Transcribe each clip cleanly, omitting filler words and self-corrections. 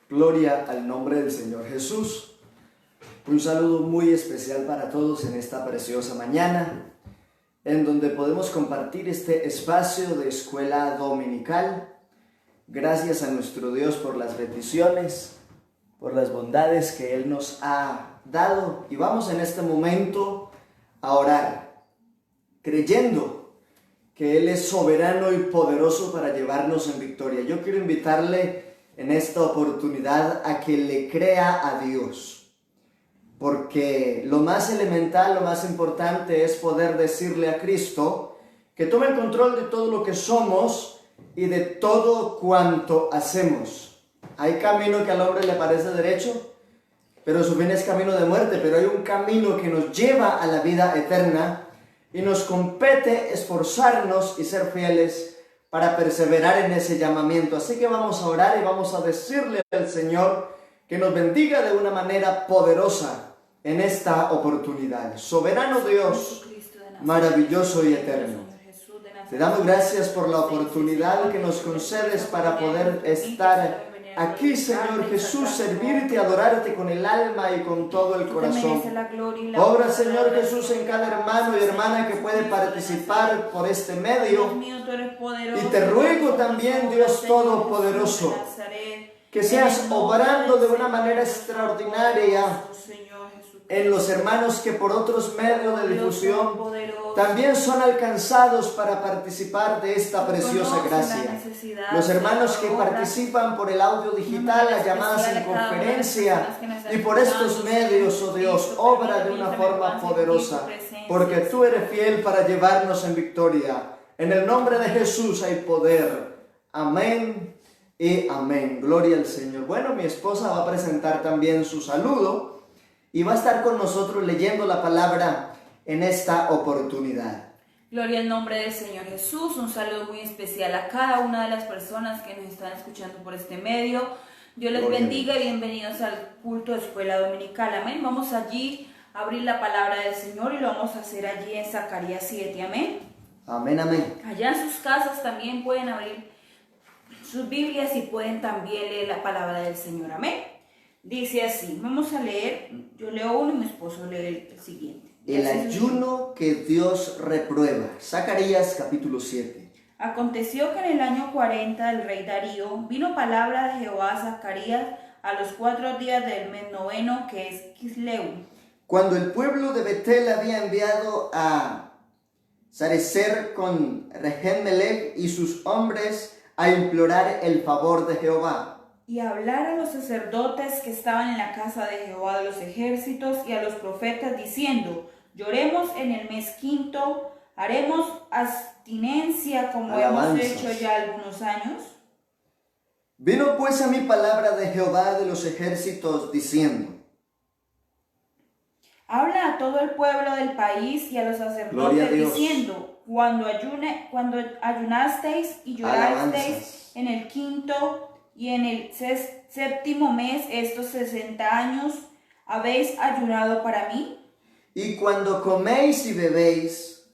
Gloria al nombre del Señor Jesús. Un saludo muy especial para todos en esta preciosa mañana, en donde podemos compartir este espacio de escuela dominical. Gracias a nuestro Dios por las bendiciones, por las bondades que Él nos ha dado. Y vamos en este momento a orar, creyendo que Él es soberano y poderoso para llevarnos en victoria. Yo quiero invitarle en esta oportunidad a que le crea a Dios, porque lo más elemental, lo más importante es poder decirle a Cristo que tome el control de todo lo que somos y de todo cuanto hacemos. Hay camino que al hombre le parece derecho, pero su fin es camino de muerte, pero hay un camino que nos lleva a la vida eterna y nos compete esforzarnos y ser fieles para perseverar en ese llamamiento. Así que vamos a orar y vamos a decirle al Señor que nos bendiga de una manera poderosa en esta oportunidad. Soberano Dios, maravilloso y eterno, te damos gracias por la oportunidad que nos concedes para poder estar aquí, Señor Jesús, servirte, adorarte con el alma y con todo el corazón. Obra, Señor Jesús, en cada hermano y hermana que puede participar por este medio. Y te ruego también, Dios Todopoderoso, que seas obrando de una manera extraordinaria en los hermanos que por otros medios de difusión también son alcanzados para participar de esta preciosa gracia. Los hermanos que participan por el audio digital, las llamadas en conferencia y por estos medios, oh Dios, obra de una forma poderosa, porque tú eres fiel para llevarnos en victoria. En el nombre de Jesús hay poder. Amén y amén. Gloria al Señor. Bueno, mi esposa va a presentar también su saludo y va a estar con nosotros leyendo la palabra en esta oportunidad. Gloria al nombre del Señor Jesús. Un saludo muy especial a cada una de las personas que nos están escuchando por este medio. Dios les bendiga y bienvenidos al culto de escuela dominical. Amén. Vamos allí a abrir la palabra del Señor y lo vamos a hacer allí en Zacarías 7. Amén. Amén, amén. Allá en sus casas también pueden abrir sus Biblias y pueden también leer la palabra del Señor. Amén. Dice así, vamos a leer, yo leo uno y mi esposo lee el siguiente. El ayuno que Dios reprueba. Zacarías capítulo 7. Aconteció que en el año 40 del rey Darío vino palabra de Jehová a Zacarías a los 4 días del mes noveno, que es Kisleu. Cuando el pueblo de Betel había enviado a Sarecer con Regem-melech y sus hombres a implorar el favor de Jehová. Y a hablar a los sacerdotes que estaban en la casa de Jehová de los ejércitos y a los profetas diciendo, lloremos en el mes quinto, haremos abstinencia como hemos hecho ya algunos años. Vino pues a mí palabra de Jehová de los ejércitos diciendo, habla a todo el pueblo del país y a los sacerdotes diciendo, cuando ayunasteis y llorasteis en el quinto y en el séptimo mes, estos 60 años, ¿habéis ayunado para mí? Y cuando coméis y bebéis,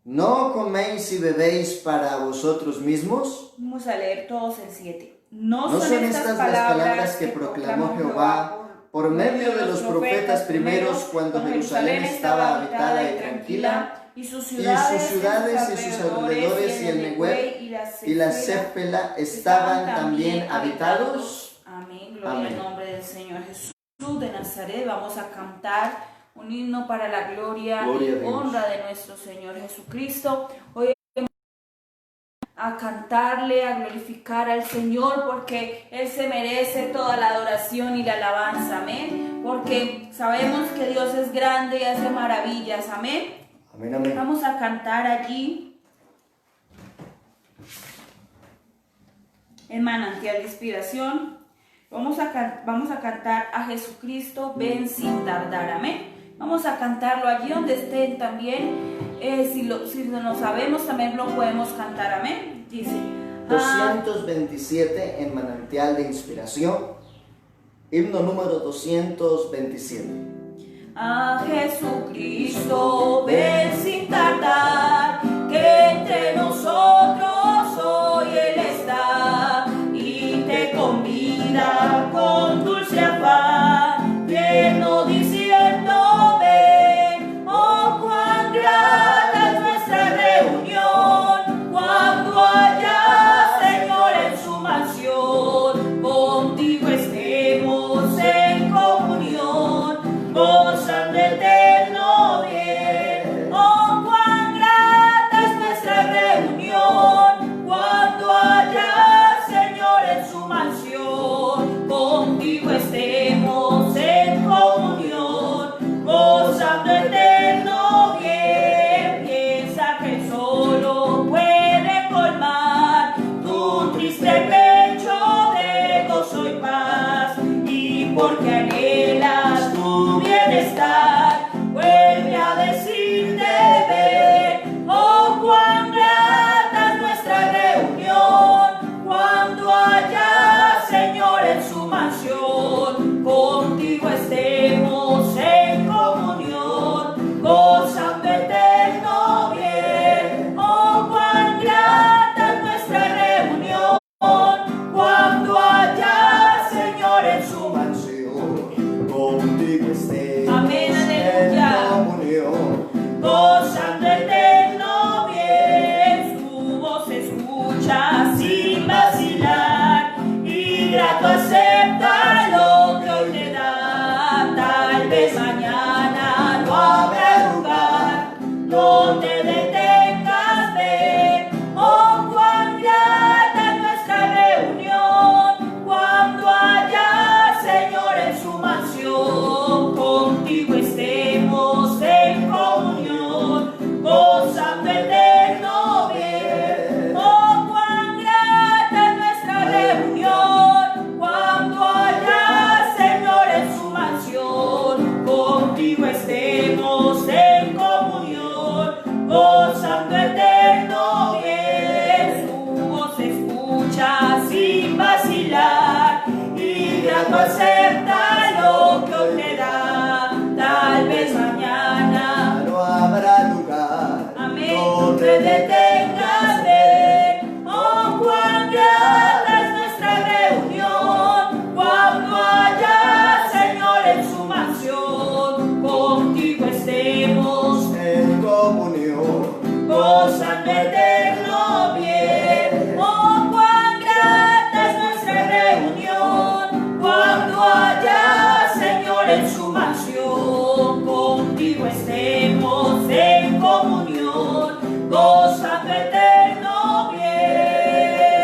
¿no coméis y bebéis para vosotros mismos? Vamos a leer todos el 7. ¿No son estas las palabras que proclamó Jehová por medio de los profetas primeros cuando Jerusalén estaba habitada y tranquila, y sus ciudades y sus alrededores y el Neguev y la Céfela estaban también habitados? Amén. Gloria al nombre del Señor Jesús de Nazaret. Vamos a cantar un himno para la gloria y honra de nuestro Señor Jesucristo. Hoy vamos a cantarle, a glorificar al Señor, porque Él se merece toda la adoración y la alabanza. Amén. Porque sabemos que Dios es grande y hace maravillas. Amén. Amén, amén. Vamos a cantar allí en manantial de inspiración. Vamos a cantar a Jesucristo, ven sin tardar. Amén. Vamos a cantarlo allí donde estén también. Si no sabemos, también lo podemos cantar. Amén. Dice 227 en manantial de inspiración. Himno número 227. A Jesucristo ven sin tardar, que entre nosotros hoy Él está y te convida anda con dulce afán, tierno diciendo ven. Oh, cuán grata es nuestra reunión, cuando allá, Señor, en su mansión, contigo estemos en comunión, gozando eterno bien. Oh, cuán grata es nuestra reunión, cuando allá, Señor, en su mansión, contigo estemos en comunión, gozando eterno bien. Piensa que solo puede colmar tu triste pecho de gozo y paz, y porque anhelas tu bienestar, vuelve a decirte ven. Oh, cuán grata es nuestra reunión, cuando allá, Señor, en su mansión, contigo estemos en comunión, gozando eterno bien. Oh, cuán grata es nuestra reunión, cuando allá, Señor, en su mansión, contigo estemos Amén, en aleluya. comunión. Gozando eterno bien. Su voz se escucha sin vacilar, y grato acepta lo que hoy te da. Tal vez mañana no habrá lugar, no te detengas, ven. Oh, cuán grata es nuestra reunión, cuando allá, Señor, en su mansión, contigo estemos en comunión, gozando eterno bien. Oh, cuán grata es nuestra reunión, cuando allá, Señor, en su mansión, contigo estemos en comunión, gozando eterno bien. Su voz se escucha sin vacilar, y grato acepta lo que hoy te da. Tal vez mañana No habrá lugar, amén, no te te detengas, ven. Oh, cuán grata es nuestra reunión, cuando allá, Señor, en su mansión, contigo estemos en comunión, gozando eterno bien. Oh, cuán grata es nuestra reunión, cuando allá, Señor, en su mansión, contigo estemos en comunión, gozando eterno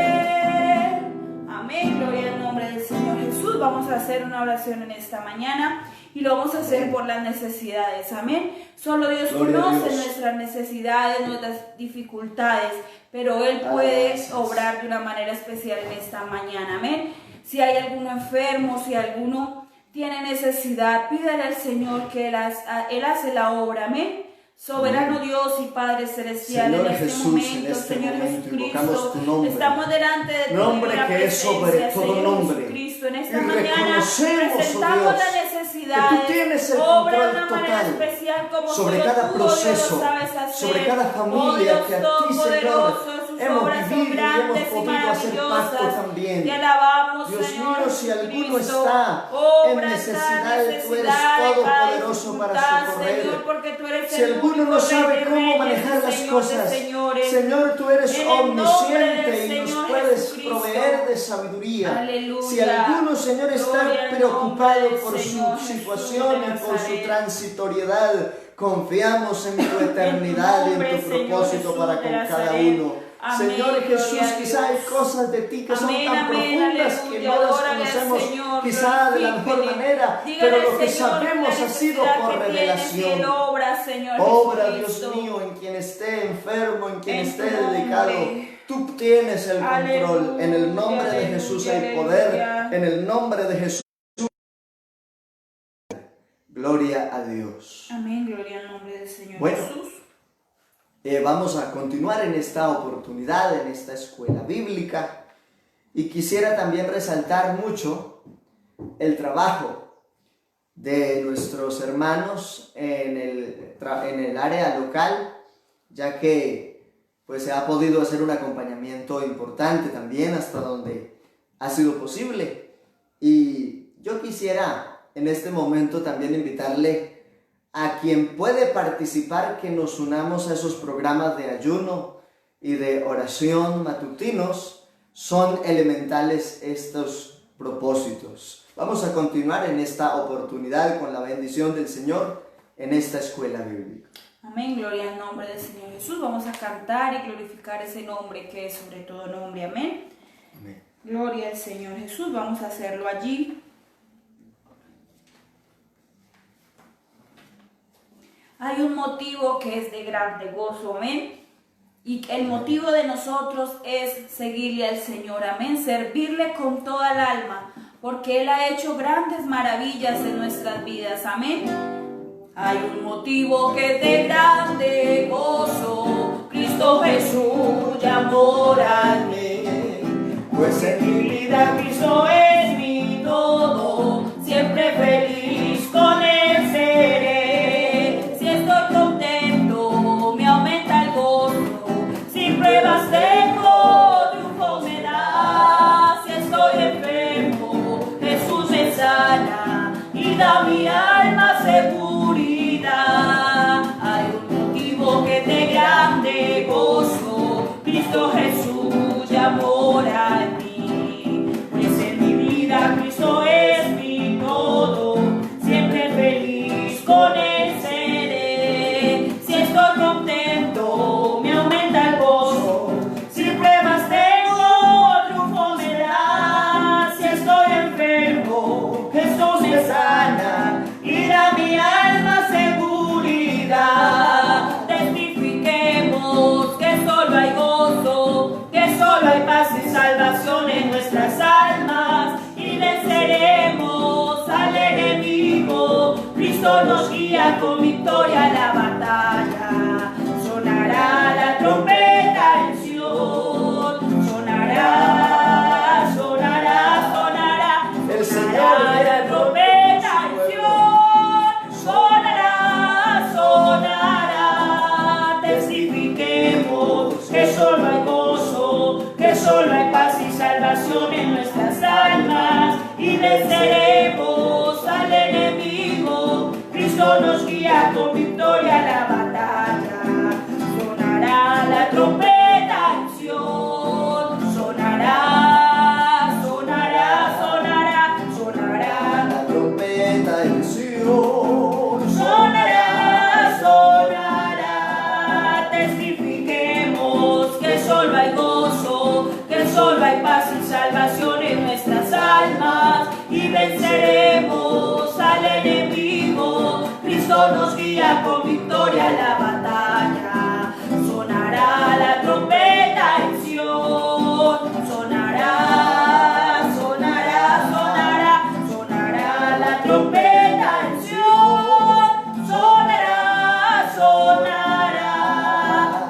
bien. Amén, gloria al nombre del Señor Jesús. Vamos a hacer una oración en esta mañana y lo vamos a hacer por las necesidades. Amén. Solo Dios Gloria a conoce Dios. nuestras necesidades, nuestras dificultades, pero Él puede obrar de una manera especial en esta mañana. Amén. Si hay alguno enfermo, si alguno tiene necesidad, pídale al Señor que Él hace la obra. Amén. Soberano Dios y Padre Celestial, Señor en este Jesús, momento, en este Señor momento Jesucristo, invocamos tu nombre. estamos delante de tu Nombre divina que es sobre presencia, todo Señor nombre. Jesucristo. En esta Y mañana reconocemos, oh presentamos Dios, la necesidad. que tú tienes el Obra de control una manera total especial como sobre solo cada tú, oh Dios, proceso, lo sabes hacer. sobre cada Oh familia Dios que a ti, Señor, todopoderoso, sus hemos obras son vivido y hemos grandes y podido hacer pacto maravillosas. también. Te alabamos, Dios Señor mío, si alguno Jesucristo. está en Obra necesidad, esta tú eres necesidad, todopoderoso cada para dificultad, socorrer. Señor, porque tú eres Si el alguno único no Rey sabe de cómo reyes, manejar las Señor de cosas, señores. Señor, tú eres En el nombre del omnisciente y nos Señor puedes Jesucristo. proveer de sabiduría. Aleluya. Si alguno, Señor, Gloria está al preocupado nombre del por Señor su Jesús situación de y por su Nazaret. transitoriedad, confiamos en tu eternidad y en nombre, tu Señor propósito Jesús para de con cada Nazaret. uno. Amén, Señor Jesús, gloria a quizá hay Dios. cosas de ti que son Amén, tan amén, profundas que aleluya. no las Adórale al conocemos Señor, quizá de la mejor glorifíquele. manera, Dígale pero al lo que Señor sabemos la ha sido necesidad por que tienes y revelación. Él obra, Señor Obra, Dios Jesucristo. mío, en quien esté enfermo, en quien En esté tu dedicado. nombre. Tú tienes el control. Aleluya, En el nombre de aleluya, Jesús hay aleluya. poder. En el nombre de Jesús. Gloria a Dios. Amén, gloria al nombre del Señor Bueno, Jesús. Vamos a continuar en esta oportunidad, en esta escuela bíblica. Y quisiera también resaltar mucho el trabajo de nuestros hermanos en el área local, ya que pues se ha podido hacer un acompañamiento importante también hasta donde ha sido posible. quisiera en este momento también invitarle a quien puede participar que nos unamos a esos programas de ayuno y de oración matutinos. Son elementales estos propósitos. Vamos a continuar en esta oportunidad con la bendición del Señor en esta escuela bíblica. Amén, gloria al nombre del Señor Jesús. Vamos a cantar y glorificar ese nombre que es sobre todo nombre. Amén. Amén. Gloria al Señor Jesús. Vamos a hacerlo allí. Hay un motivo que es de grande gozo, amén. Y el motivo de nosotros es seguirle al Señor, amén. Servirle con toda el alma, porque Él ha hecho grandes maravillas en nuestras vidas, amén. Hay un motivo que es de grande gozo, Cristo Jesús ya mora en mí. Pues en mi vida Cristo es mi todo, siempre feliz con Él seré. Pruebas tengo, triunfo me da. Si estoy enfermo, Jesús me sana y da mi alma seguridad. Hay un motivo que de grande gozo, Cristo Jesús ya mora en mí. Pues en mi vida Cristo es mi todo, siempre feliz con Él seré. Si estoy contento, me aumenta el gozo. Jesús me sana y da mi alma seguridad. Testifiquemos que solo hay gozo, que solo hay paz y salvación en nuestras almas, y venceremos al enemigo. Cristo nos guía con victoria a la batalla. Sonará la trompeta en Sion, sonará, sonará, sonará. El Señor la trompeta en Sion, sonará, sonará. Testifiquemos que solo hay gozo, que solo hay paz y salvación en nuestras almas, y venceremos al enemigo. Cristo nos guía con victoria a la batalla. Sonará la trompeta en Sion, sonará. Sonará, sonará, testifiquemos que solo hay gozo, que solo hay paz y salvación en nuestras almas, y venceremos al enemigo. Cristo nos guía con victoria a la batalla. Sonará la trompeta en Sion, sonará, sonará, sonará, sonará la trompeta en Sion, sonará, sonará.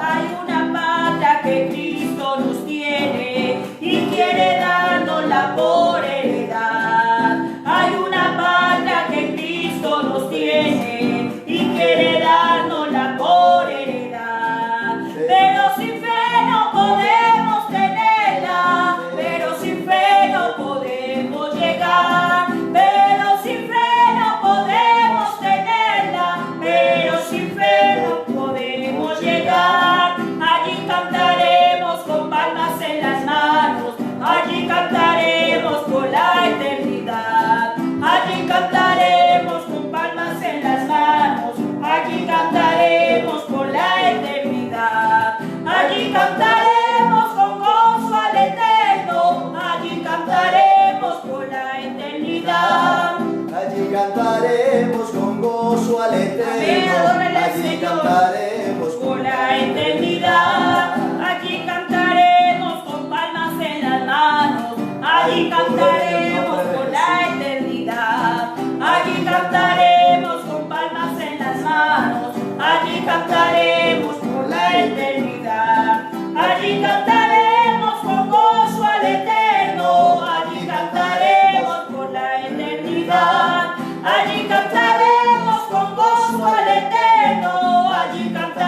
Hay una patria que Cristo nos tiene y quiere dárnosla por heredad. Hay una patria que Cristo nos tiene y quiere dárnosla por heredad. Pero sin fe no podemos tenerla, pero sin fe no podemos llegar. Pero sin fe no podemos tenerla, pero sin fe no podemos llegar. Allí cantaremos con palmas en las manos, allí cantaremos por la eternidad. Allí cantaremos con palmas en las manos, allí cantaremos por la eternidad. Allí cantaremos con gozo al eterno, allí cantaremos por la eternidad. Allí cantaremos con gozo al eterno, allí cantaremos por la eternidad. Allí cantaremos con palmas en las manos, allí cantaremos por la eternidad. Allí cantaremos con palmas en las manos, allí cantaremos por la eternidad. Allí cantaremos con gozo al eterno, allí cantaremos por la eternidad. Allí cantaremos con gozo al eterno, allí cantaremos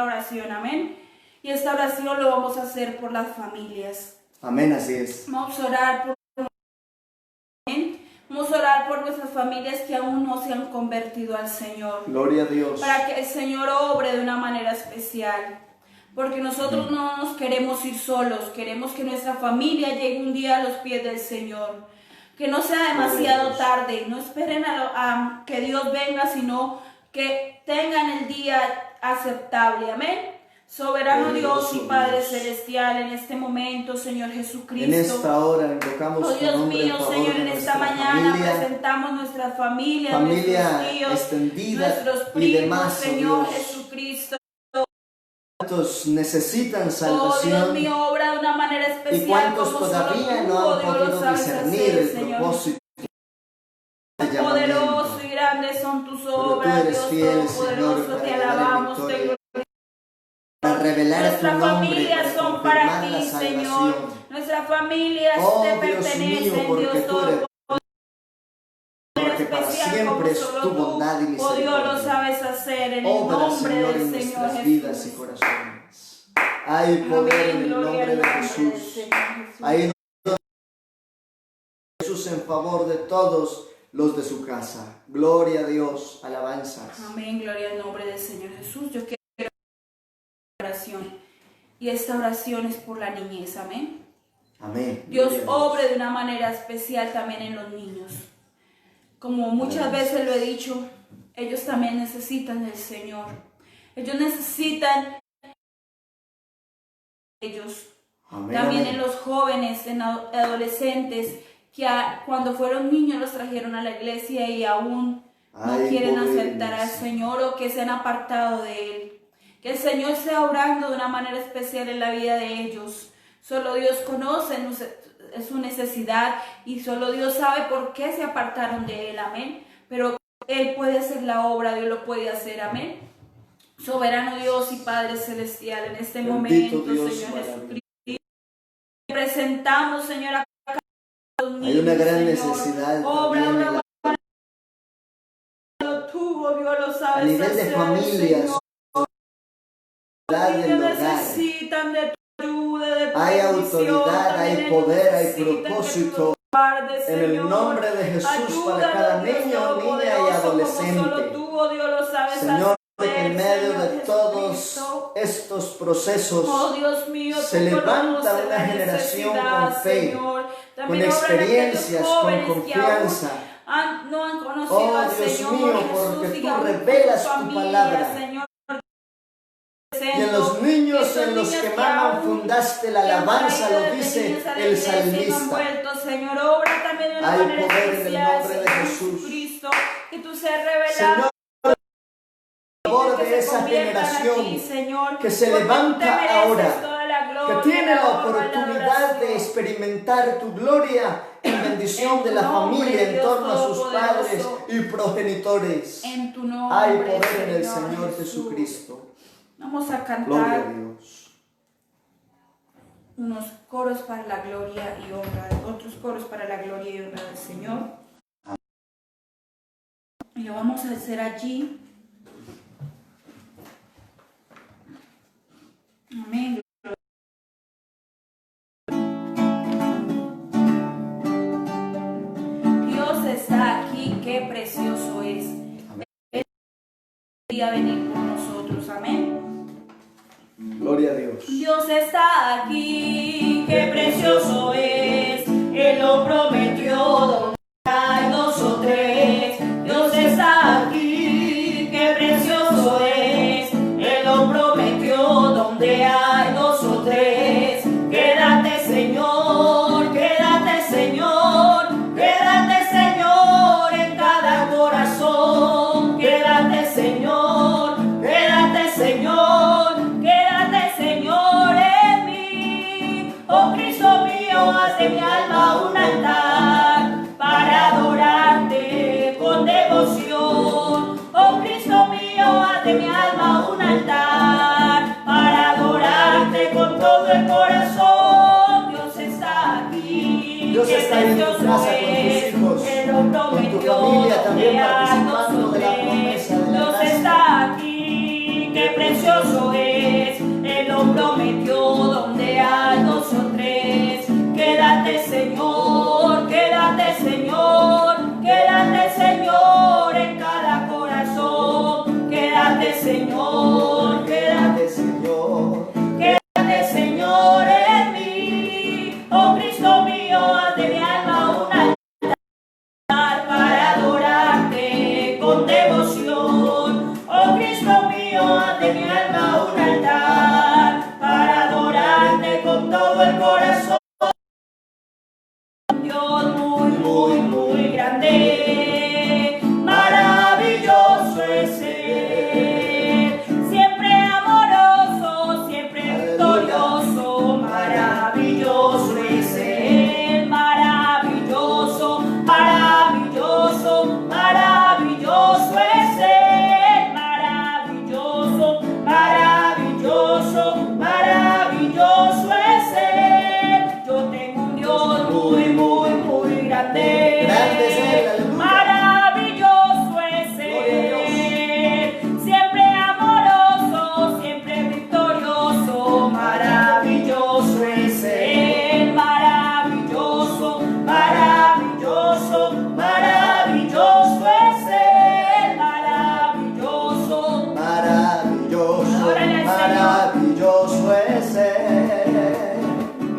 la oración, amén. Y esta oración lo vamos a hacer por las familias. Amén, así es. Vamos a orar por Vamos a orar por nuestras familias que aún no se han convertido al Señor. Gloria a Dios. Para que el Señor obre de una manera especial. Porque nosotros no nos queremos ir solos. Queremos que nuestra familia llegue un día a los pies del Señor. Que no sea demasiado tarde. No esperen a que Dios venga, sino que tengan el día aceptable. Amén. Soberano Dios y Padre Celestial, en este momento, Señor Jesucristo. En esta hora invocamos tu Dios nombre mío, en favor Señor, de en esta mañana familia, presentamos nuestras familias, familia nuestros tíos, extendida nuestros y primos, demás, Señor Dios. Jesucristo. ¿Cuántos necesitan Oh, salvación? Dios mío, obra de una manera especial. ¿Y cuántos como todavía solo tú, no oh han Dios, lo podido sabes discernir hacer, el Señor. propósito del Poderoso llamamiento? y grandes son tus Pero tú obras, eres Dios fiel, Todopoderoso, Señor, te para llevar alabamos, en te victoria, glorificamos. para revelar tu Nuestras nombre, familias para son para confirmar la ti, Señor. salvación. Nuestras familias Oh, te Dios pertenecen, mío, porque Dios tú eres Todopoderoso. porque para siempre es tu bondad y Oh Dios, lo misericordia. sabes hacer en el Obra, nombre Señor, del en Señor nuestras vidas y Jesús. corazones. Hay poder Amén, en el gloria nombre al de nombre Jesús. del Señor Jesús. Hay Jesús en favor de todos los de su casa. Gloria a Dios, alabanzas. Amén, gloria al nombre del Señor Jesús. Yo quiero oración. Y esta oración es por la niñez, amén. Amén. Dios Gloria a Dios. obre de una manera especial también en los niños. Como muchas veces lo he dicho, ellos también necesitan del Señor. Ellos necesitan ellos. Amén, También amén. en los jóvenes, en adolescentes, que cuando fueron niños los trajeron a la iglesia y aún no Ay, quieren poder, aceptar al Dios. Señor o que se han apartado de Él. Que el Señor sea obrando de una manera especial en la vida de ellos. Solo Dios conoce su necesidad y solo Dios sabe por qué se apartaron de Él, amén. Pero Él puede hacer la obra, Dios lo puede hacer, amén. Soberano Dios y Padre Celestial, en este Bendito momento, Dios, Señor maravilloso. Jesucristo, presentamos, Señor, a cada uno de los Hay una niños, gran Señor. necesidad Obra también una en la- lo tuvo, Dios lo a sabes nivel de hacer, familias, Señor. autoridad Ellos del hogar. necesitan de tu ayuda, de tu Hay bendición, autoridad, también hay ellos poder, hay necesitan que tú propósito. los guardes, En el Señor. nombre de Jesús para Ayúdanos, cada Dios niño, niña y Todopoderoso, como solo adolescente. tú, oh Dios, lo sabes Señor, que hacer, en medio Señor de todos Jesucristo. estos procesos Oh Dios mío, se tú levanta conoces una la generación necesidad, con fe, Señor. con También obra en aquellos experiencias, con jóvenes que confianza. aún no han conocido Oh al Dios Señor mío, Jesús, porque y tú aún revelas tu familia, palabra. Señor. Y en los niños en los que maman fundaste la alabanza, lo dice el salmista. Señor, obra también de una Hay manera poder en el especial, nombre de Señor Jesús. Jesucristo, que tú seas revelado. Señor, por favor Que de se esa conviertan a ti, generación Señor, que se porque tú te levanta mereces ahora, toda la que gloria, tiene la honra y oportunidad de adoración. experimentar tu gloria en bendición En de tu la nombre, familia en Dios torno a sus padres Todopoderoso. y progenitores. En tu nombre, Hay poder en el Señor Jesús. Jesucristo. Vamos a Gloria a cantar Dios. unos coros para la gloria y honra, otros coros para la gloria y honra del Señor. Y lo vamos a hacer allí. Amén. Dios está aquí, qué precioso es. Amén. Él quería venir por nosotros, amén. Gloria a Dios. Dios está aquí, qué precioso es. Él lo prometió donde hay dos o tres. Dios está aquí, qué precioso es. Él lo prometió donde hay dos o tres. Quédate, Señor, quédate, Señor, quédate, Señor, en cada corazón. Quédate, Señor, quédate, Señor, quédate, Señor, en mí. Oh Cristo mío, haz de mi alma un altar para adorarte con devoción. Oh Cristo mío, haz de mi alma un altar para adorarte con todo el corazón. Dios está aquí. Dios está en tu casa con tus hijos, con tu familia también participando de la promesa de la Dios gracia. está aquí, qué precioso es. de mi alma un altar para adorarte con todo el corazón. Dios muy, muy, muy grande, maravilloso es Él, siempre amoroso, siempre victorioso, maravilloso es Él, maravilloso, maravilloso, maravilloso es Él, maravilloso, maravilloso, maravilloso es Él. Yo tengo un Dios muy, muy, muy grande, maravilloso es Él, siempre amoroso, siempre victorioso, maravilloso es Él, maravilloso, maravilloso, maravilloso es Él, maravilloso, Maravilloso, maravilloso es Él.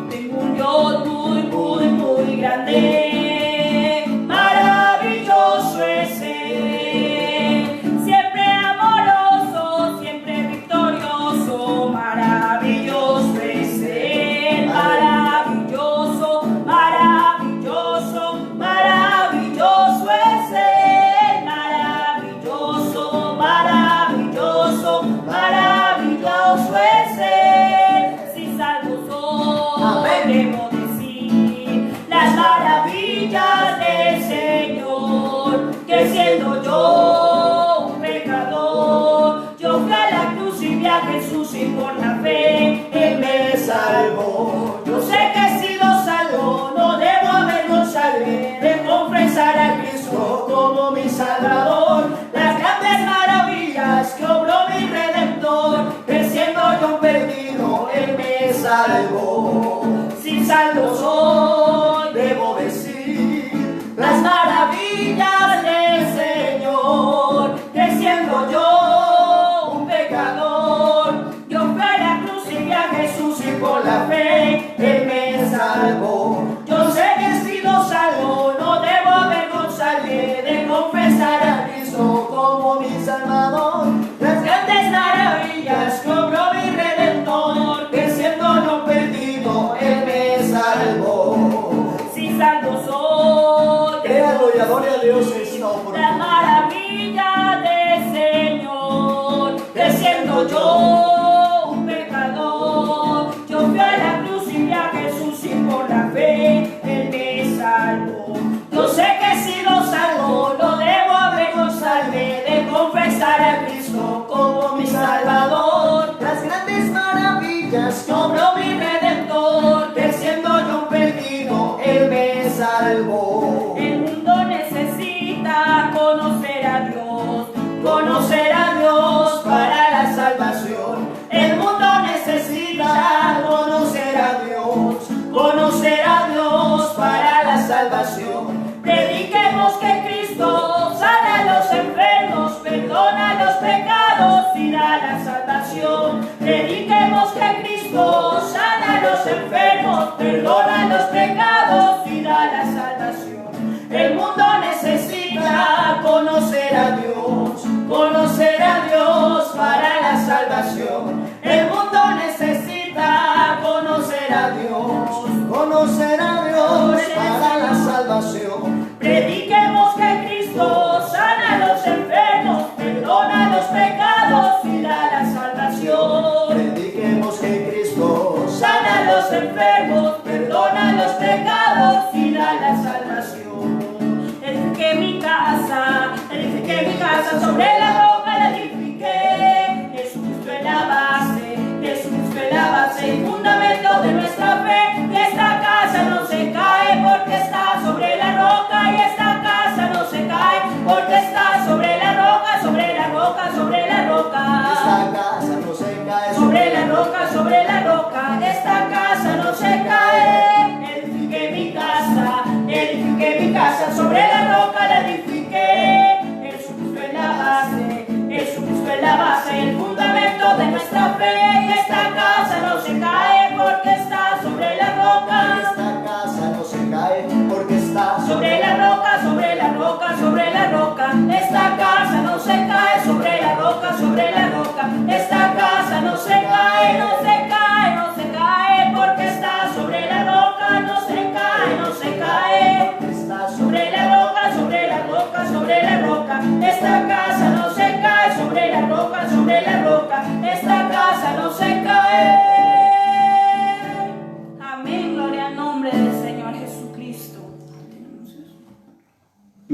tengo un Dios muy, muy, muy grande, maravilloso es Él, siempre amoroso, siempre victorioso, maravilloso es Él, maravilloso, maravilloso, maravilloso es Él, maravilloso, maravilloso, maravilloso es Él. Si salvo soy, debo decir las maravillas del Señor, que siendo yo un pecador, yo fui a la cruz y vi a Jesús y por la fe Él me salvó. Yo sé que he sido salvo, no debo avergonzarme de confesar a Cristo como mi Salvador, las grandes maravillas que obró mi Redentor, que siendo yo perdido Él me salvó. Si salvo soy, debo decir las maravillas del Señor, que siendo yo un pecador, yo fui a la cruz y vi a Jesús y por la fe Él me salvó. Yo sé que he sido salvo, no debo avergonzarme de confesar a Cristo como mi Salvador, las grandes maravillas que obró mi Redentor, que siendo yo perdido Él me salvó. Si salvo soy, Créalo y adore a Dios en esta la oportunidad. maravilla del Señor, que siendo yo un pecador, yo fui a la cruz y vi a Jesús y por la fe Él me salvó. Yo sé que he sido salvo, no debo avergonzarme de confesar a Cristo como mi Salvador, las grandes maravillas que obró mi Redentor, que siendo yo perdido Él me salvó. El mundo necesita conocer a Dios para la salvación. El mundo necesita conocer a Dios para la salvación. Prediquemos que Cristo sana a los enfermos, perdona los pecados y da la salvación. Prediquemos que Cristo sana a los enfermos, perdona los pecados y da la salvación. El mundo necesita conocer a Dios para la salvación. El mundo necesita conocer a Dios para la salvación. Prediquemos que Cristo sana a los enfermos, perdona los pecados y da la salvación. Prediquemos que Cristo Sana a los enfermos, perdona los pecados y da la salvación. Edifiqué mi casa sobre la roca la edifiqué. Jesucristo es la base, Jesucristo es la base y fundamento de nuestra fe. Y esta casa no se cae porque está sobre la roca. Y esta casa no se cae porque está sobre la roca, sobre la roca, sobre la roca. Esta casa no se cae Sobre la roca, sobre la roca, esta casa no se cae. Edifiqué mi casa, sobre la roca la edifiqué. Jesucristo es la base, Jesucristo es la base, el fundamento de nuestra fe. Y esta casa no se cae porque está sobre la roca. Esta casa no se cae porque está Sobre la roca, sobre la roca, sobre la roca. Esta casa no se cae sobre la roca, sobre la roca. Esta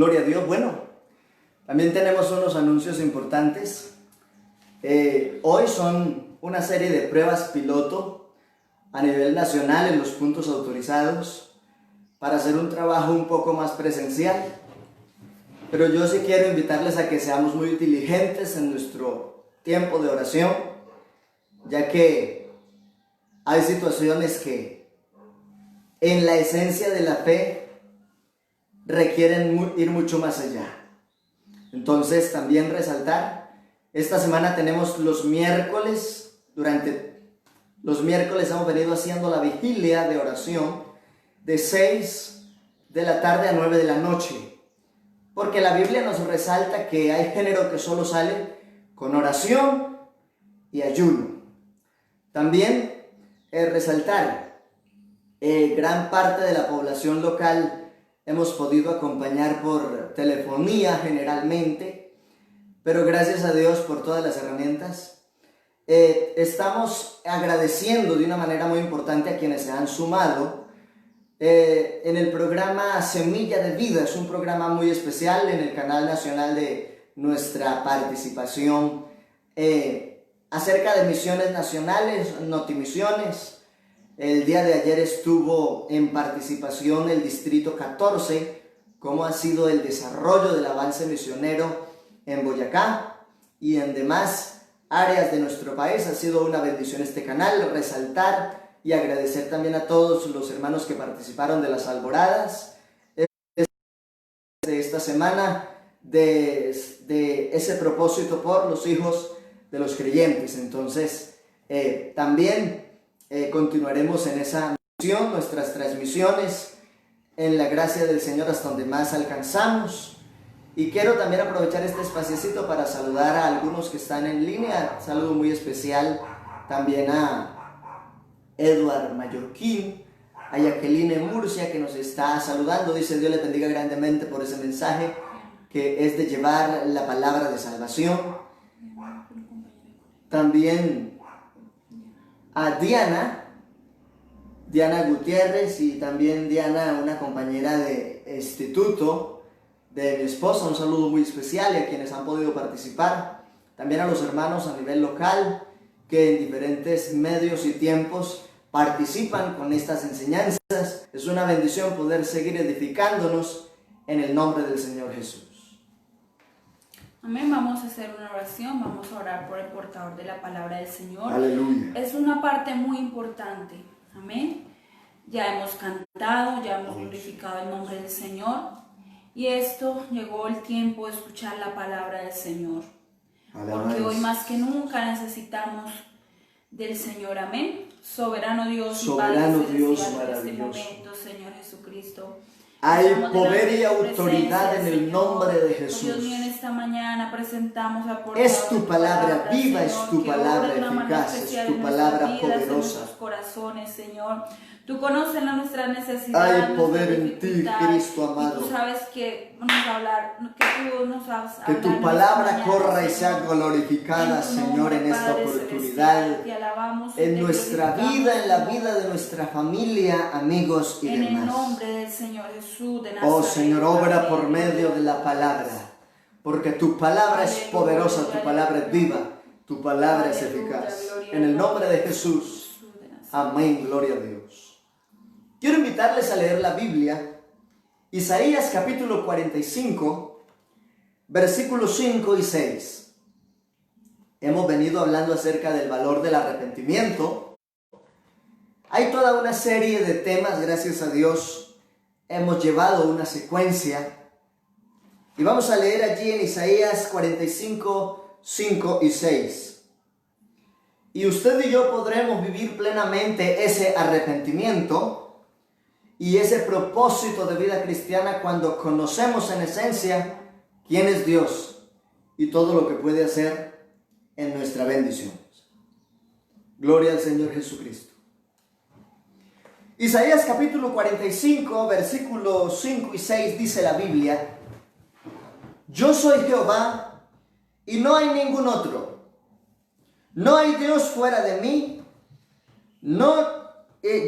Gloria a Dios. Bueno, también tenemos unos anuncios importantes. Hoy son una serie de pruebas piloto a nivel nacional en los puntos autorizados para hacer un trabajo un poco más presencial. Pero yo sí quiero invitarles a que seamos muy diligentes en nuestro tiempo de oración, ya que hay situaciones que en la esencia de la fe requieren ir mucho más allá. Entonces también resaltar, esta semana tenemos los miércoles, durante los miércoles hemos venido haciendo la vigilia de oración de 6 de la tarde a 9 de la noche, porque la Biblia nos resalta que hay género que solo sale con oración y ayuno. También resaltar, gran parte de la población local hemos podido acompañar por telefonía generalmente, pero gracias a Dios por todas las herramientas. Estamos agradeciendo de una manera muy importante a quienes se han sumado en el programa Semilla de Vida. Es un programa muy especial en el canal nacional de nuestra participación acerca de misiones nacionales, notimisiones. El día de ayer estuvo en participación el Distrito 14, cómo ha sido el desarrollo del avance misionero en Boyacá y en demás áreas de nuestro país. Ha sido una bendición este canal. Resaltar y agradecer también a todos los hermanos que participaron de las alboradas de esta semana, de ese propósito por los hijos de los creyentes. Entonces, también continuaremos en esa misión, nuestras transmisiones, en la gracia del Señor hasta donde más alcanzamos. Y quiero también aprovechar este espaciecito para saludar a algunos que están en línea. Saludo muy especial también a Edward Mallorquín, a Jacqueline Murcia, que nos está saludando. Dice: Dios les bendiga grandemente por ese mensaje que es de llevar la palabra de salvación. También a Diana Gutiérrez, y también Diana, una compañera de instituto de mi esposa. Un saludo muy especial, y a quienes han podido participar. También a los hermanos a nivel local que en diferentes medios y tiempos participan con estas enseñanzas. Es una bendición poder seguir edificándonos en el nombre del Señor Jesús. Amén. Vamos a hacer una oración, vamos a orar por el portador de la palabra del Señor. Aleluya. Es una parte muy importante. Amén. Ya hemos cantado, ya hemos glorificado el nombre del Señor, y esto llegó el tiempo de escuchar la palabra del Señor. Porque hoy más que nunca necesitamos del Señor. Amén. Soberano Dios y Padre celestial, en este momento, Señor Jesucristo, hay poder y autoridad en el nombre de Jesús. Dios mío, en esta mañana presentamos a por es tu palabra viva, es tu palabra eficaz, es tu palabra poderosa. Corazones, Señor. Tú conoces nuestras necesidades. Hay poder en ti, Cristo amado. Y tú sabes que vamos a hablar, que tú nos vas a que tu palabra corra y sea glorificada, Señor, en esta oportunidad, en nuestra vida, en la vida de nuestra familia, amigos y demás. En el nombre del Señor Jesús de Nazaret. Oh Señor, obra por medio de la palabra, porque tu palabra es poderosa, tu palabra es viva, tu palabra es eficaz. En el nombre de Jesús. Amén, gloria a Dios. Quiero invitarles a leer la Biblia, Isaías capítulo 45, versículos 5 y 6. Hemos venido hablando acerca del valor del arrepentimiento. Hay toda una serie de temas, gracias a Dios, hemos llevado una secuencia. Y vamos a leer allí en Isaías 45, 5 y 6. Y usted y yo podremos vivir plenamente ese arrepentimiento y ese propósito de vida cristiana cuando conocemos en esencia quién es Dios y todo lo que puede hacer en nuestra bendición. Gloria al Señor Jesucristo. Isaías capítulo 45, versículos 5 y 6 dice la Biblia: Yo soy Jehová y no hay ningún otro. No hay Dios fuera de mí.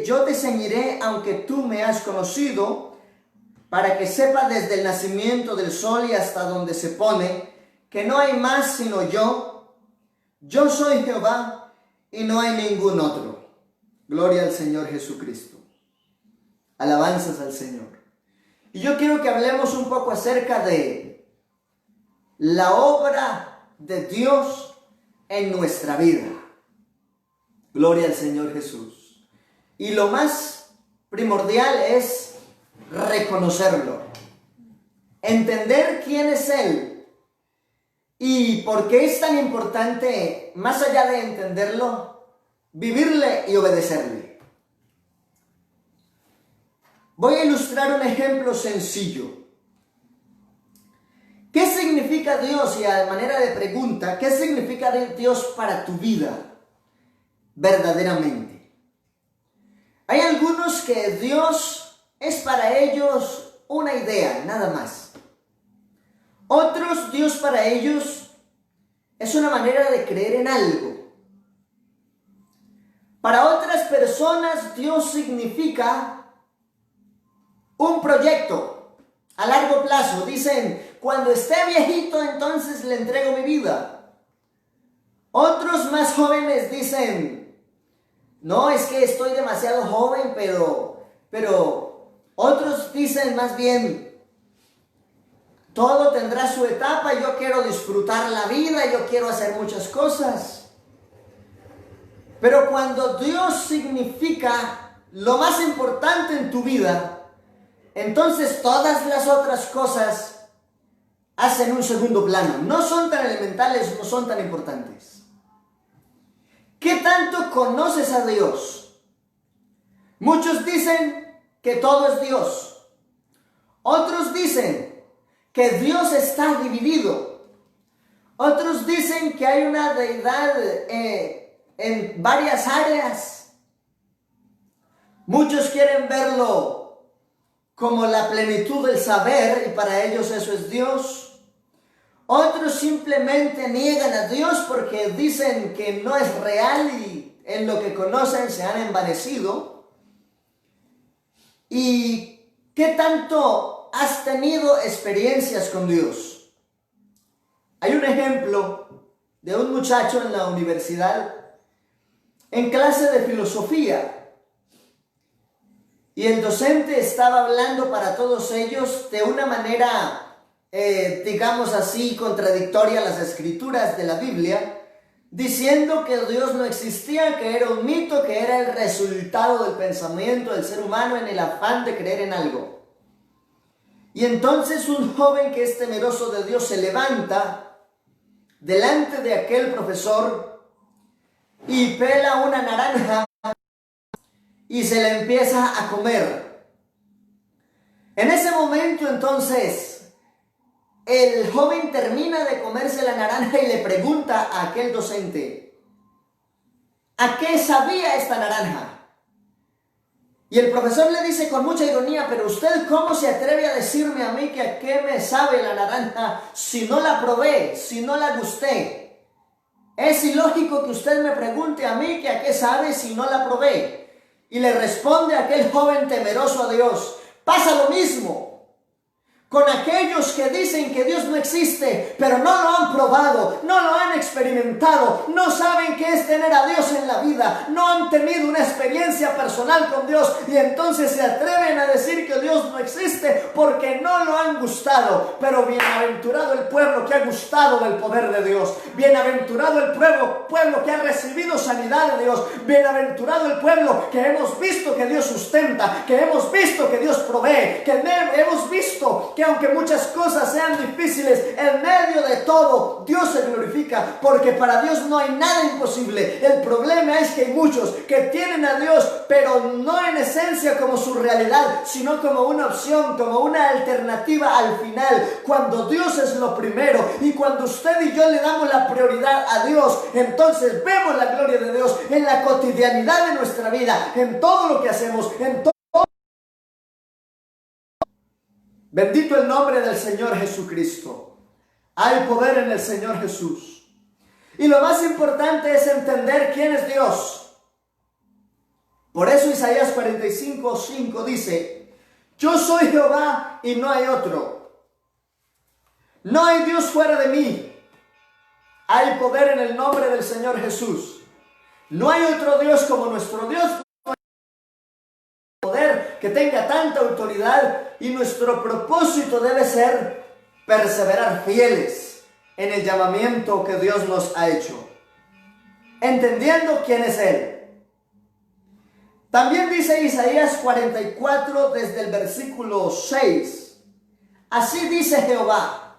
Yo te ceñiré aunque tú me has conocido, para que sepa desde el nacimiento del sol y hasta donde se pone, que no hay más sino yo. Yo soy Jehová y no hay ningún otro. Gloria al Señor Jesucristo. Alabanzas al Señor. Y yo quiero que hablemos un poco acerca de la obra de Dios en nuestra vida. Gloria al Señor Jesús. Y lo más primordial es reconocerlo, entender quién es Él y por qué es tan importante, más allá de entenderlo, vivirle y obedecerle. Voy a ilustrar un ejemplo sencillo. ¿Qué significa Dios? Y a manera de pregunta, ¿qué significa Dios para tu vida verdaderamente? Hay algunos que Dios es para ellos una idea, nada más. Otros, Dios para ellos es una manera de creer en algo. Para otras personas, Dios significa un proyecto a largo plazo. Dicen, cuando esté viejito, entonces le entrego mi vida. Otros más jóvenes dicen, no, es que estoy demasiado joven, pero otros dicen más bien, todo tendrá su etapa, yo quiero disfrutar la vida, yo quiero hacer muchas cosas. Pero cuando Dios significa lo más importante en tu vida, entonces todas las otras cosas hacen un segundo plano. No son tan elementales, no son tan importantes. ¿Qué tanto conoces a Dios? Muchos dicen que todo es Dios. Otros dicen que Dios está dividido. Otros dicen que hay una deidad en varias áreas. Muchos quieren verlo como la plenitud del saber y para ellos eso es Dios. Otros simplemente niegan a Dios porque dicen que no es real y en lo que conocen se han envanecido. ¿Y qué tanto has tenido experiencias con Dios? Hay un ejemplo de un muchacho en la universidad en clase de filosofía. Y el docente estaba hablando para todos ellos de una manera digamos así, contradictoria a las escrituras de la Biblia, diciendo que Dios no existía, que era un mito, que era el resultado del pensamiento del ser humano en el afán de creer en algo. Y entonces un joven que es temeroso de Dios se levanta delante de aquel profesor y pela una naranja y se la empieza a comer. En ese momento entonces el joven termina de comerse la naranja y le pregunta a aquel docente, ¿a qué sabía esta naranja? Y el profesor le dice con mucha ironía, pero usted ¿cómo se atreve a decirme a mí que a qué me sabe la naranja si no la probé, si no la gusté? Es ilógico que usted me pregunte a mí que a qué sabe si no la probé. Y le responde aquel joven temeroso a Dios, pasa lo mismo con aquellos que dicen que Dios no existe, pero no lo han probado, no lo han experimentado, no saben qué es tener a Dios en la vida, no han tenido una experiencia personal con Dios y entonces se atreven a decir que Dios no existe porque no lo han gustado. Pero bienaventurado el pueblo que ha gustado del poder de Dios, bienaventurado el pueblo que ha recibido sanidad de Dios, bienaventurado el pueblo que hemos visto que Dios sustenta, que hemos visto que Dios provee, que hemos visto que aunque muchas cosas sean difíciles, en medio de todo Dios se glorifica, porque para Dios no hay nada imposible. El problema es que hay muchos que tienen a Dios, pero no en esencia como su realidad, sino como una opción, como una alternativa al final. Cuando Dios es lo primero y cuando usted y yo le damos la prioridad a Dios, entonces vemos la gloria de Dios en la cotidianidad de nuestra vida, en todo lo que hacemos, en todo. Bendito el nombre del Señor Jesucristo. Hay poder en el Señor Jesús. Y lo más importante es entender quién es Dios. Por eso Isaías 45:5 dice, Yo soy Jehová y no hay otro. No hay Dios fuera de mí. Hay poder en el nombre del Señor Jesús. No hay otro Dios como nuestro Dios. No hay poder que tenga tanta autoridad, y nuestro propósito debe ser perseverar fieles en el llamamiento que Dios nos ha hecho, entendiendo quién es Él. También dice Isaías 44 desde el versículo 6. Así dice Jehová.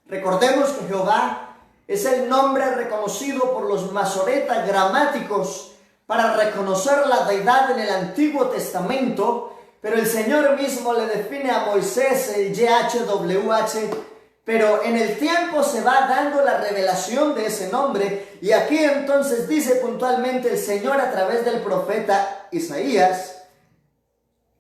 Recordemos que Jehová es el nombre reconocido por los masoretas gramáticos para reconocer la deidad en el Antiguo Testamento, pero el Señor mismo le define a Moisés el YHWH. Pero en el tiempo se va dando la revelación de ese nombre, y aquí entonces dice puntualmente el Señor a través del profeta Isaías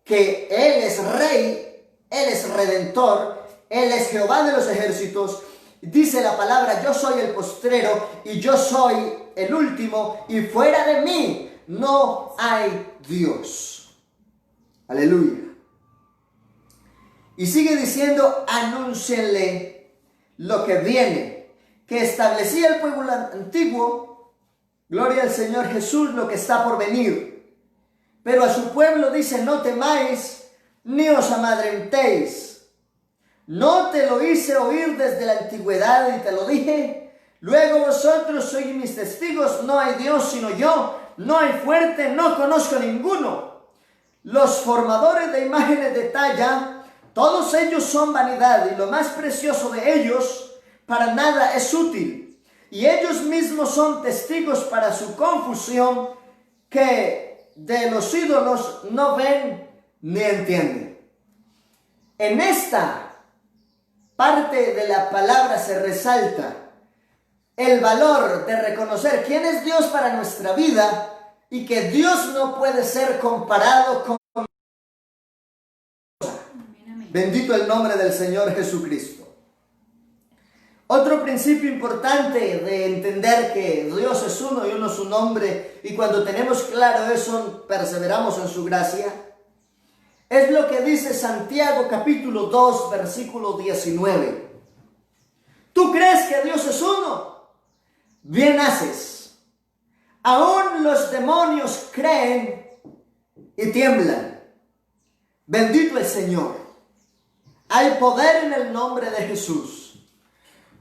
que Él es Rey, Él es Redentor, Él es Jehová de los ejércitos. Dice la palabra: yo soy el postrero y yo soy el último, y fuera de mí no hay Dios. Aleluya. Y sigue diciendo: anúncienle lo que viene, que establecía el pueblo antiguo, gloria al Señor Jesús, lo que está por venir. Pero a su pueblo dice: no temáis, ni os amedrentéis. No te lo hice oír desde la antigüedad y te lo dije. Luego vosotros sois mis testigos, no hay Dios sino yo, no hay fuerte, no conozco ninguno. Los formadores de imágenes de talla, todos ellos son vanidad, y lo más precioso de ellos para nada es útil. Y ellos mismos son testigos para su confusión, que de los ídolos no ven ni entienden. En esta parte de la palabra se resalta el valor de reconocer quién es Dios para nuestra vida, y que Dios no puede ser comparado con... Bendito el nombre del Señor Jesucristo. Otro principio importante de entender que Dios es uno y uno su nombre, y cuando tenemos claro eso, perseveramos en su gracia, es lo que dice Santiago capítulo 2, versículo 19. ¿Tú crees que Dios es uno? Bien haces. Aún los demonios creen y tiemblan. Bendito el Señor. Hay poder en el nombre de Jesús.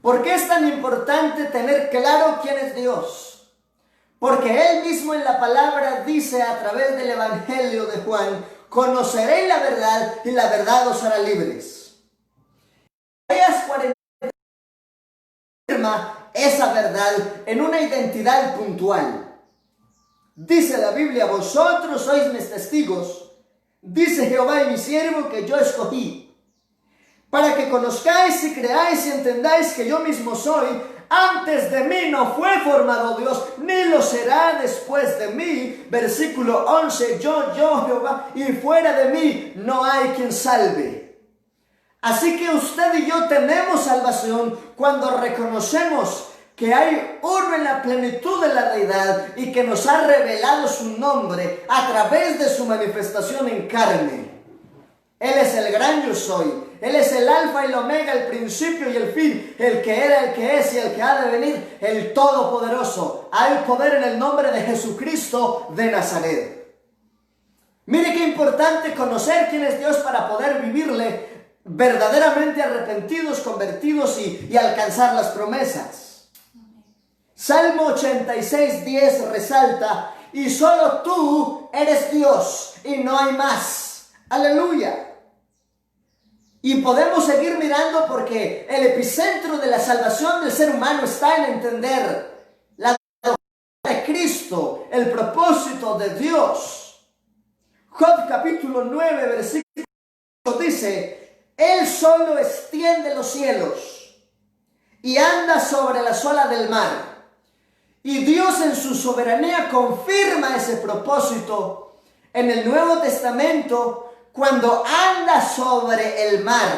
¿Por qué es tan importante tener claro quién es Dios? Porque Él mismo en la palabra dice a través del Evangelio de Juan: conoceréis la verdad y la verdad os hará libres. Isaías 40 afirma esa verdad en una identidad puntual. Dice la Biblia: vosotros sois mis testigos, dice Jehová, y mi siervo que yo escogí, para que conozcáis y creáis y entendáis que yo mismo soy. Antes de mí no fue formado Dios, ni lo será después de mí. Versículo 11, yo Jehová, y fuera de mí no hay quien salve. Así que usted y yo tenemos salvación cuando reconocemos que hay uno en la plenitud de la deidad, y que nos ha revelado su nombre a través de su manifestación en carne. Él es el gran yo soy. Él es el alfa y el omega, el principio y el fin, el que era, el que es y el que ha de venir, el todopoderoso. Hay poder en el nombre de Jesucristo de Nazaret. Mire qué importante conocer quién es Dios para poder vivirle verdaderamente arrepentidos, convertidos y alcanzar las promesas. Salmo 86:10 resalta: y solo tú eres Dios y no hay más. Aleluya. Y podemos seguir mirando, porque el epicentro de la salvación del ser humano está en entender la doctrina de Cristo, el propósito de Dios. Job capítulo 9 versículo 8 dice: Él solo extiende los cielos y anda sobre las olas del mar. Y Dios en su soberanía confirma ese propósito en el Nuevo Testamento, cuando anda sobre el mar,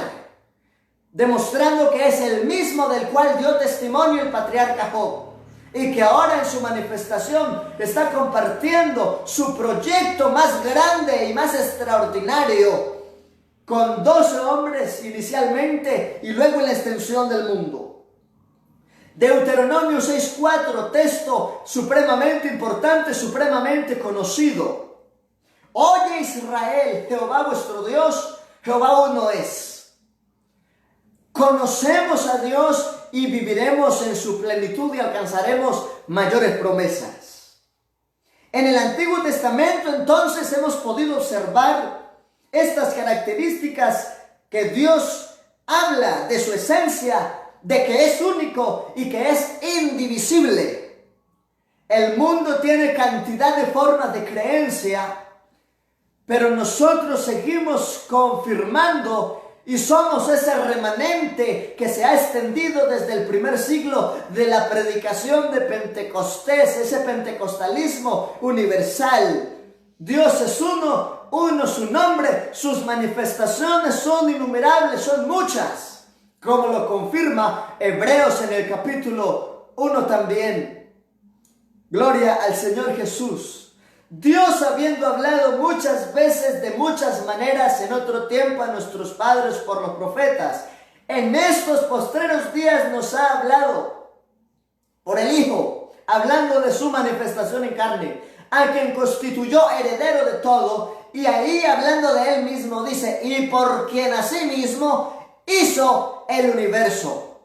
demostrando que es el mismo del cual dio testimonio el patriarca Job, y que ahora en su manifestación está compartiendo su proyecto más grande y más extraordinario con 12 hombres inicialmente y luego en la extensión del mundo. Deuteronomio 6:4, texto supremamente importante, supremamente conocido. Oye Israel, Jehová vuestro Dios, Jehová uno es. Conocemos a Dios y viviremos en su plenitud y alcanzaremos mayores promesas. En el Antiguo Testamento entonces hemos podido observar estas características que Dios habla de su esencia, de que es único y que es indivisible. El mundo tiene cantidad de formas de creencia, pero nosotros seguimos confirmando y somos ese remanente que se ha extendido desde el primer siglo de la predicación de Pentecostés, ese pentecostalismo universal. Dios es uno, uno su nombre, sus manifestaciones son innumerables, son muchas, como lo confirma Hebreos en el capítulo 1 también. Gloria al Señor Jesús. Dios, habiendo hablado muchas veces de muchas maneras en otro tiempo a nuestros padres por los profetas, en estos postreros días nos ha hablado por el Hijo, hablando de su manifestación en carne, a quien constituyó heredero de todo, y ahí hablando de él mismo dice, y por quien asimismo hizo el universo.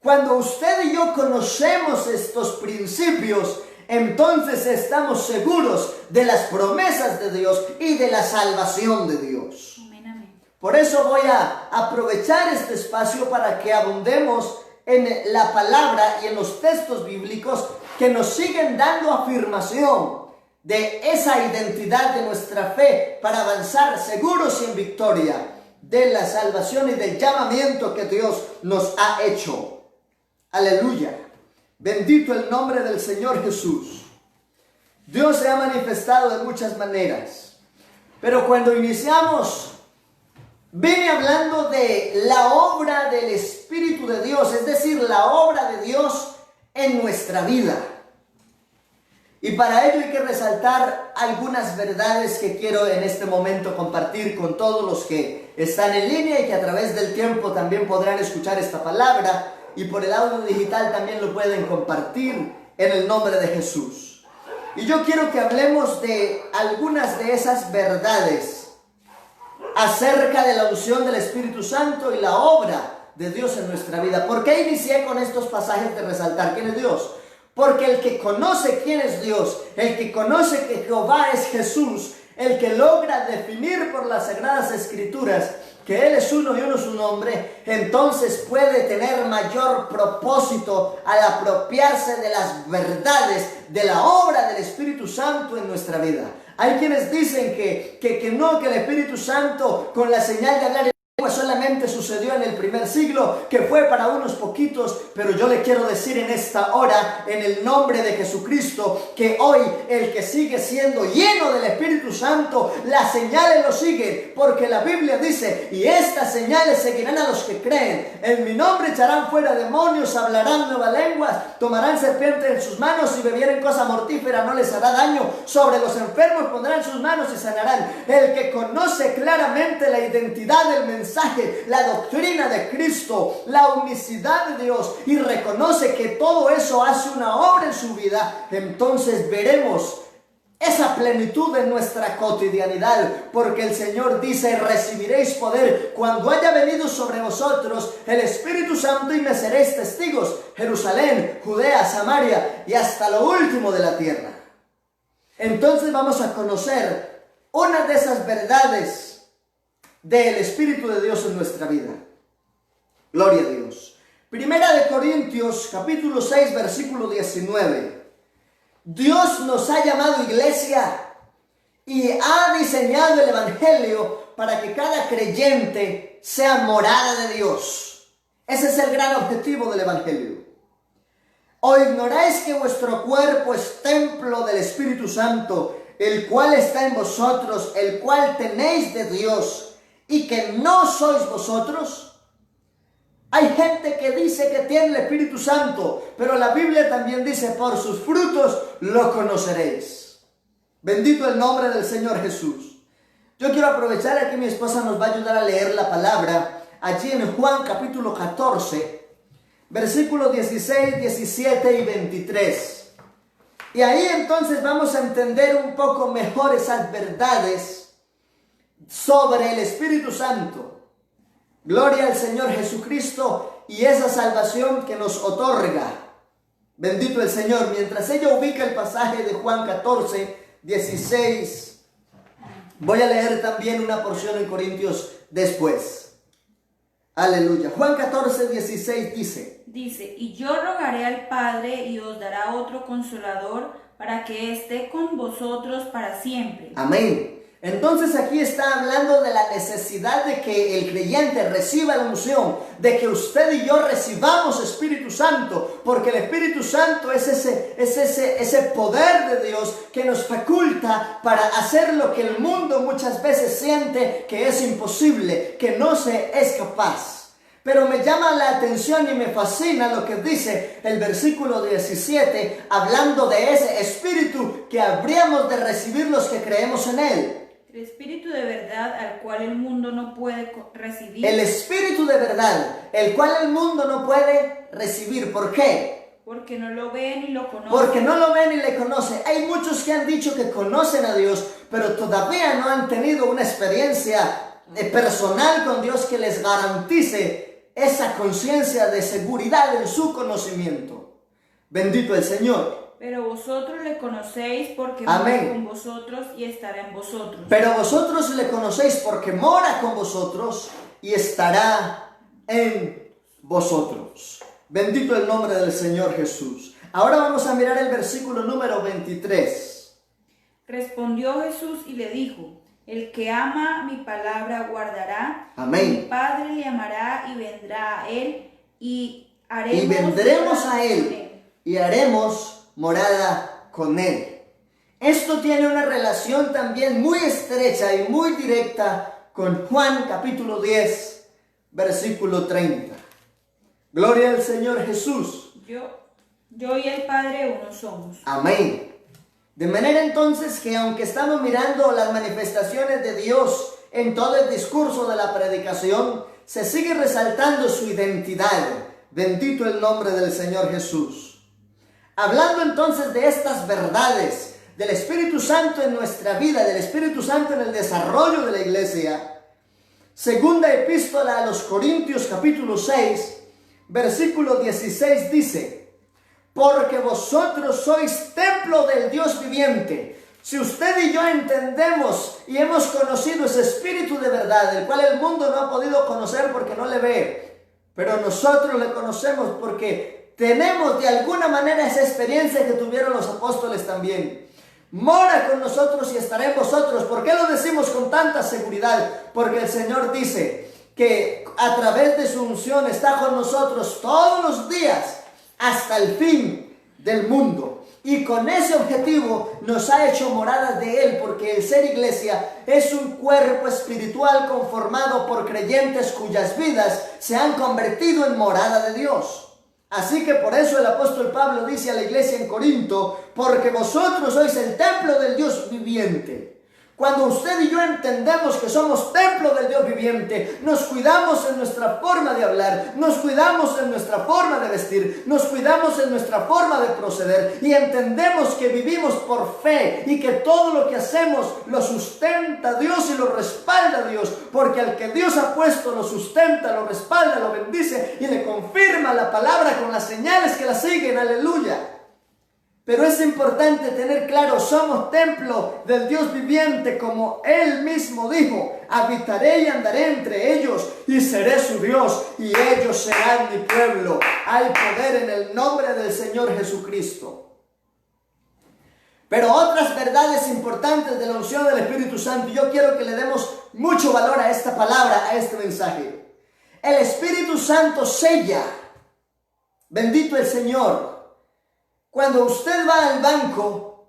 Cuando usted y yo conocemos estos principios, entonces estamos seguros de las promesas de Dios y de la salvación de Dios. Amén, amén. Por eso voy a aprovechar este espacio para que abundemos en la palabra y en los textos bíblicos que nos siguen dando afirmación de esa identidad de nuestra fe para avanzar seguros y en victoria de la salvación y del llamamiento que Dios nos ha hecho. Aleluya. Bendito el nombre del Señor Jesús. Dios se ha manifestado de muchas maneras, pero cuando iniciamos, vine hablando de la obra del Espíritu de Dios, es decir, la obra de Dios en nuestra vida. Y para ello hay que resaltar algunas verdades que quiero en este momento compartir con todos los que están en línea y que a través del tiempo también podrán escuchar esta palabra. Y por el audio digital también lo pueden compartir en el nombre de Jesús. Y yo quiero que hablemos de algunas de esas verdades acerca de la unción del Espíritu Santo y la obra de Dios en nuestra vida. ¿Por qué inicié con estos pasajes de resaltar quién es Dios? Porque el que conoce quién es Dios, el que conoce que Jehová es Jesús, el que logra definir por las Sagradas Escrituras que Él es uno y uno su nombre, entonces puede tener mayor propósito al apropiarse de las verdades de la obra del Espíritu Santo en nuestra vida. Hay quienes dicen que el Espíritu Santo con la señal de hablar en lengua solamente sucedió en el primer siglo, que fue para unos poquitos, pero yo le quiero decir en esta hora, en el nombre de Jesucristo, que hoy el que sigue siendo lleno del Espíritu Santo, las señales lo siguen, porque la Biblia dice, y estas señales seguirán a los que creen, en mi nombre echarán fuera demonios, hablarán nuevas lenguas, tomarán serpientes en sus manos, y bebieren cosa mortífera no les hará daño, sobre los enfermos pondrán sus manos y sanarán. El que conoce claramente la identidad del mensaje, la doctrina de Cristo, la unicidad de Dios y reconoce que todo eso hace una obra en su vida, entonces veremos esa plenitud en nuestra cotidianidad, porque el Señor dice, recibiréis poder cuando haya venido sobre vosotros el Espíritu Santo y me seréis testigos, Jerusalén, Judea, Samaria y hasta lo último de la tierra. Entonces vamos a conocer una de esas verdades del Espíritu de Dios en nuestra vida. Gloria a Dios. Primera de Corintios, capítulo 6, versículo 19. Dios nos ha llamado iglesia y ha diseñado el Evangelio para que cada creyente sea morada de Dios. Ese es el gran objetivo del Evangelio. ¿O ignoráis que vuestro cuerpo es templo del Espíritu Santo, el cual está en vosotros, el cual tenéis de Dios, y que no sois vosotros? Hay gente que dice que tiene el Espíritu Santo, pero la Biblia también dice, por sus frutos lo conoceréis. Bendito el nombre del Señor Jesús. Yo quiero aprovechar aquí, mi esposa nos va a ayudar a leer la palabra, allí en Juan capítulo 14, versículos 16, 17 y 23. Y ahí entonces vamos a entender un poco mejor esas verdades sobre el Espíritu Santo. Gloria al Señor Jesucristo y esa salvación que nos otorga. Bendito el Señor. Mientras ella ubica el pasaje de Juan 14, 16, voy a leer también una porción en Corintios después. Aleluya. Juan 14, 16 dice, y yo rogaré al Padre y os dará otro consolador para que esté con vosotros para siempre. Amén. Entonces aquí está hablando de la necesidad de que el creyente reciba la unción, de que usted y yo recibamos Espíritu Santo, porque el Espíritu Santo es ese poder de Dios que nos faculta para hacer lo que el mundo muchas veces siente que es imposible, que no se es capaz. Pero me llama la atención y me fascina lo que dice el versículo 17, hablando de ese Espíritu que habríamos de recibir los que creemos en Él. El Espíritu de verdad al cual el mundo no puede recibir. El Espíritu de verdad, el cual el mundo no puede recibir. ¿Por qué? Porque no lo ve ni lo conoce. Porque no lo ve ni le conoce. Hay muchos que han dicho que conocen a Dios, pero todavía no han tenido una experiencia personal con Dios que les garantice esa conciencia de seguridad en su conocimiento. Bendito el Señor. Pero vosotros le conocéis porque Amén. mora con vosotros y estará en vosotros. Pero vosotros le conocéis porque mora con vosotros y estará en vosotros. Bendito el nombre del Señor Jesús. Ahora vamos a mirar el versículo número 23. Respondió Jesús y le dijo, el que ama mi palabra guardará. Amén. Mi Padre le amará y vendrá a él y vendremos a él y haremos morada con él. Esto tiene una relación también muy estrecha y muy directa con Juan capítulo 10, versículo 30. Gloria al Señor Jesús. Yo y el Padre uno somos. Amén. De manera entonces que aunque estamos mirando las manifestaciones de Dios en todo el discurso de la predicación, se sigue resaltando su identidad. Bendito el nombre del Señor Jesús. Hablando entonces de estas verdades, del Espíritu Santo en nuestra vida, del Espíritu Santo en el desarrollo de la iglesia, segunda epístola a los Corintios capítulo 6, versículo 16 dice, porque vosotros sois templo del Dios viviente. Si usted y yo entendemos y hemos conocido ese Espíritu de verdad, el cual el mundo no ha podido conocer porque no le ve, pero nosotros le conocemos porque tenemos de alguna manera esa experiencia que tuvieron los apóstoles también. Mora con nosotros y estará en vosotros. ¿Por qué lo decimos con tanta seguridad? Porque el Señor dice que a través de su unción está con nosotros todos los días hasta el fin del mundo. Y con ese objetivo nos ha hecho moradas de Él, porque el ser iglesia es un cuerpo espiritual conformado por creyentes cuyas vidas se han convertido en morada de Dios. Así que por eso el apóstol Pablo dice a la iglesia en Corinto, porque vosotros sois el templo del Dios viviente. Cuando usted y yo entendemos que somos templo del Dios viviente, nos cuidamos en nuestra forma de hablar, nos cuidamos en nuestra forma de vestir, nos cuidamos en nuestra forma de proceder y entendemos que vivimos por fe y que todo lo que hacemos lo sustenta Dios y lo respalda Dios, porque al que Dios ha puesto lo sustenta, lo respalda, lo bendice y le confirma la palabra con las señales que la siguen, aleluya. Pero es importante tener claro, somos templo del Dios viviente, como Él mismo dijo, habitaré y andaré entre ellos y seré su Dios y ellos serán mi pueblo. Hay poder en el nombre del Señor Jesucristo. Pero otras verdades importantes de la unción del Espíritu Santo, yo quiero que le demos mucho valor a esta palabra, a este mensaje. El Espíritu Santo sella, bendito el Señor. Cuando usted va al banco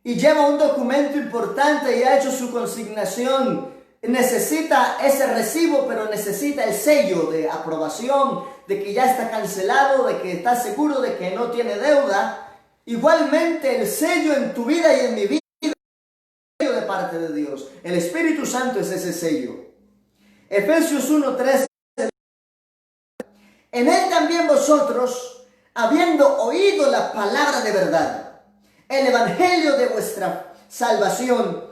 y lleva un documento importante y ha hecho su consignación, necesita ese recibo, pero necesita el sello de aprobación, de que ya está cancelado, de que está seguro de que no tiene deuda. Igualmente el sello en tu vida y en mi vida, el sello de parte de Dios. El Espíritu Santo es ese sello. Efesios 1:13. En él también vosotros, habiendo oído la palabra de verdad, el evangelio de vuestra salvación,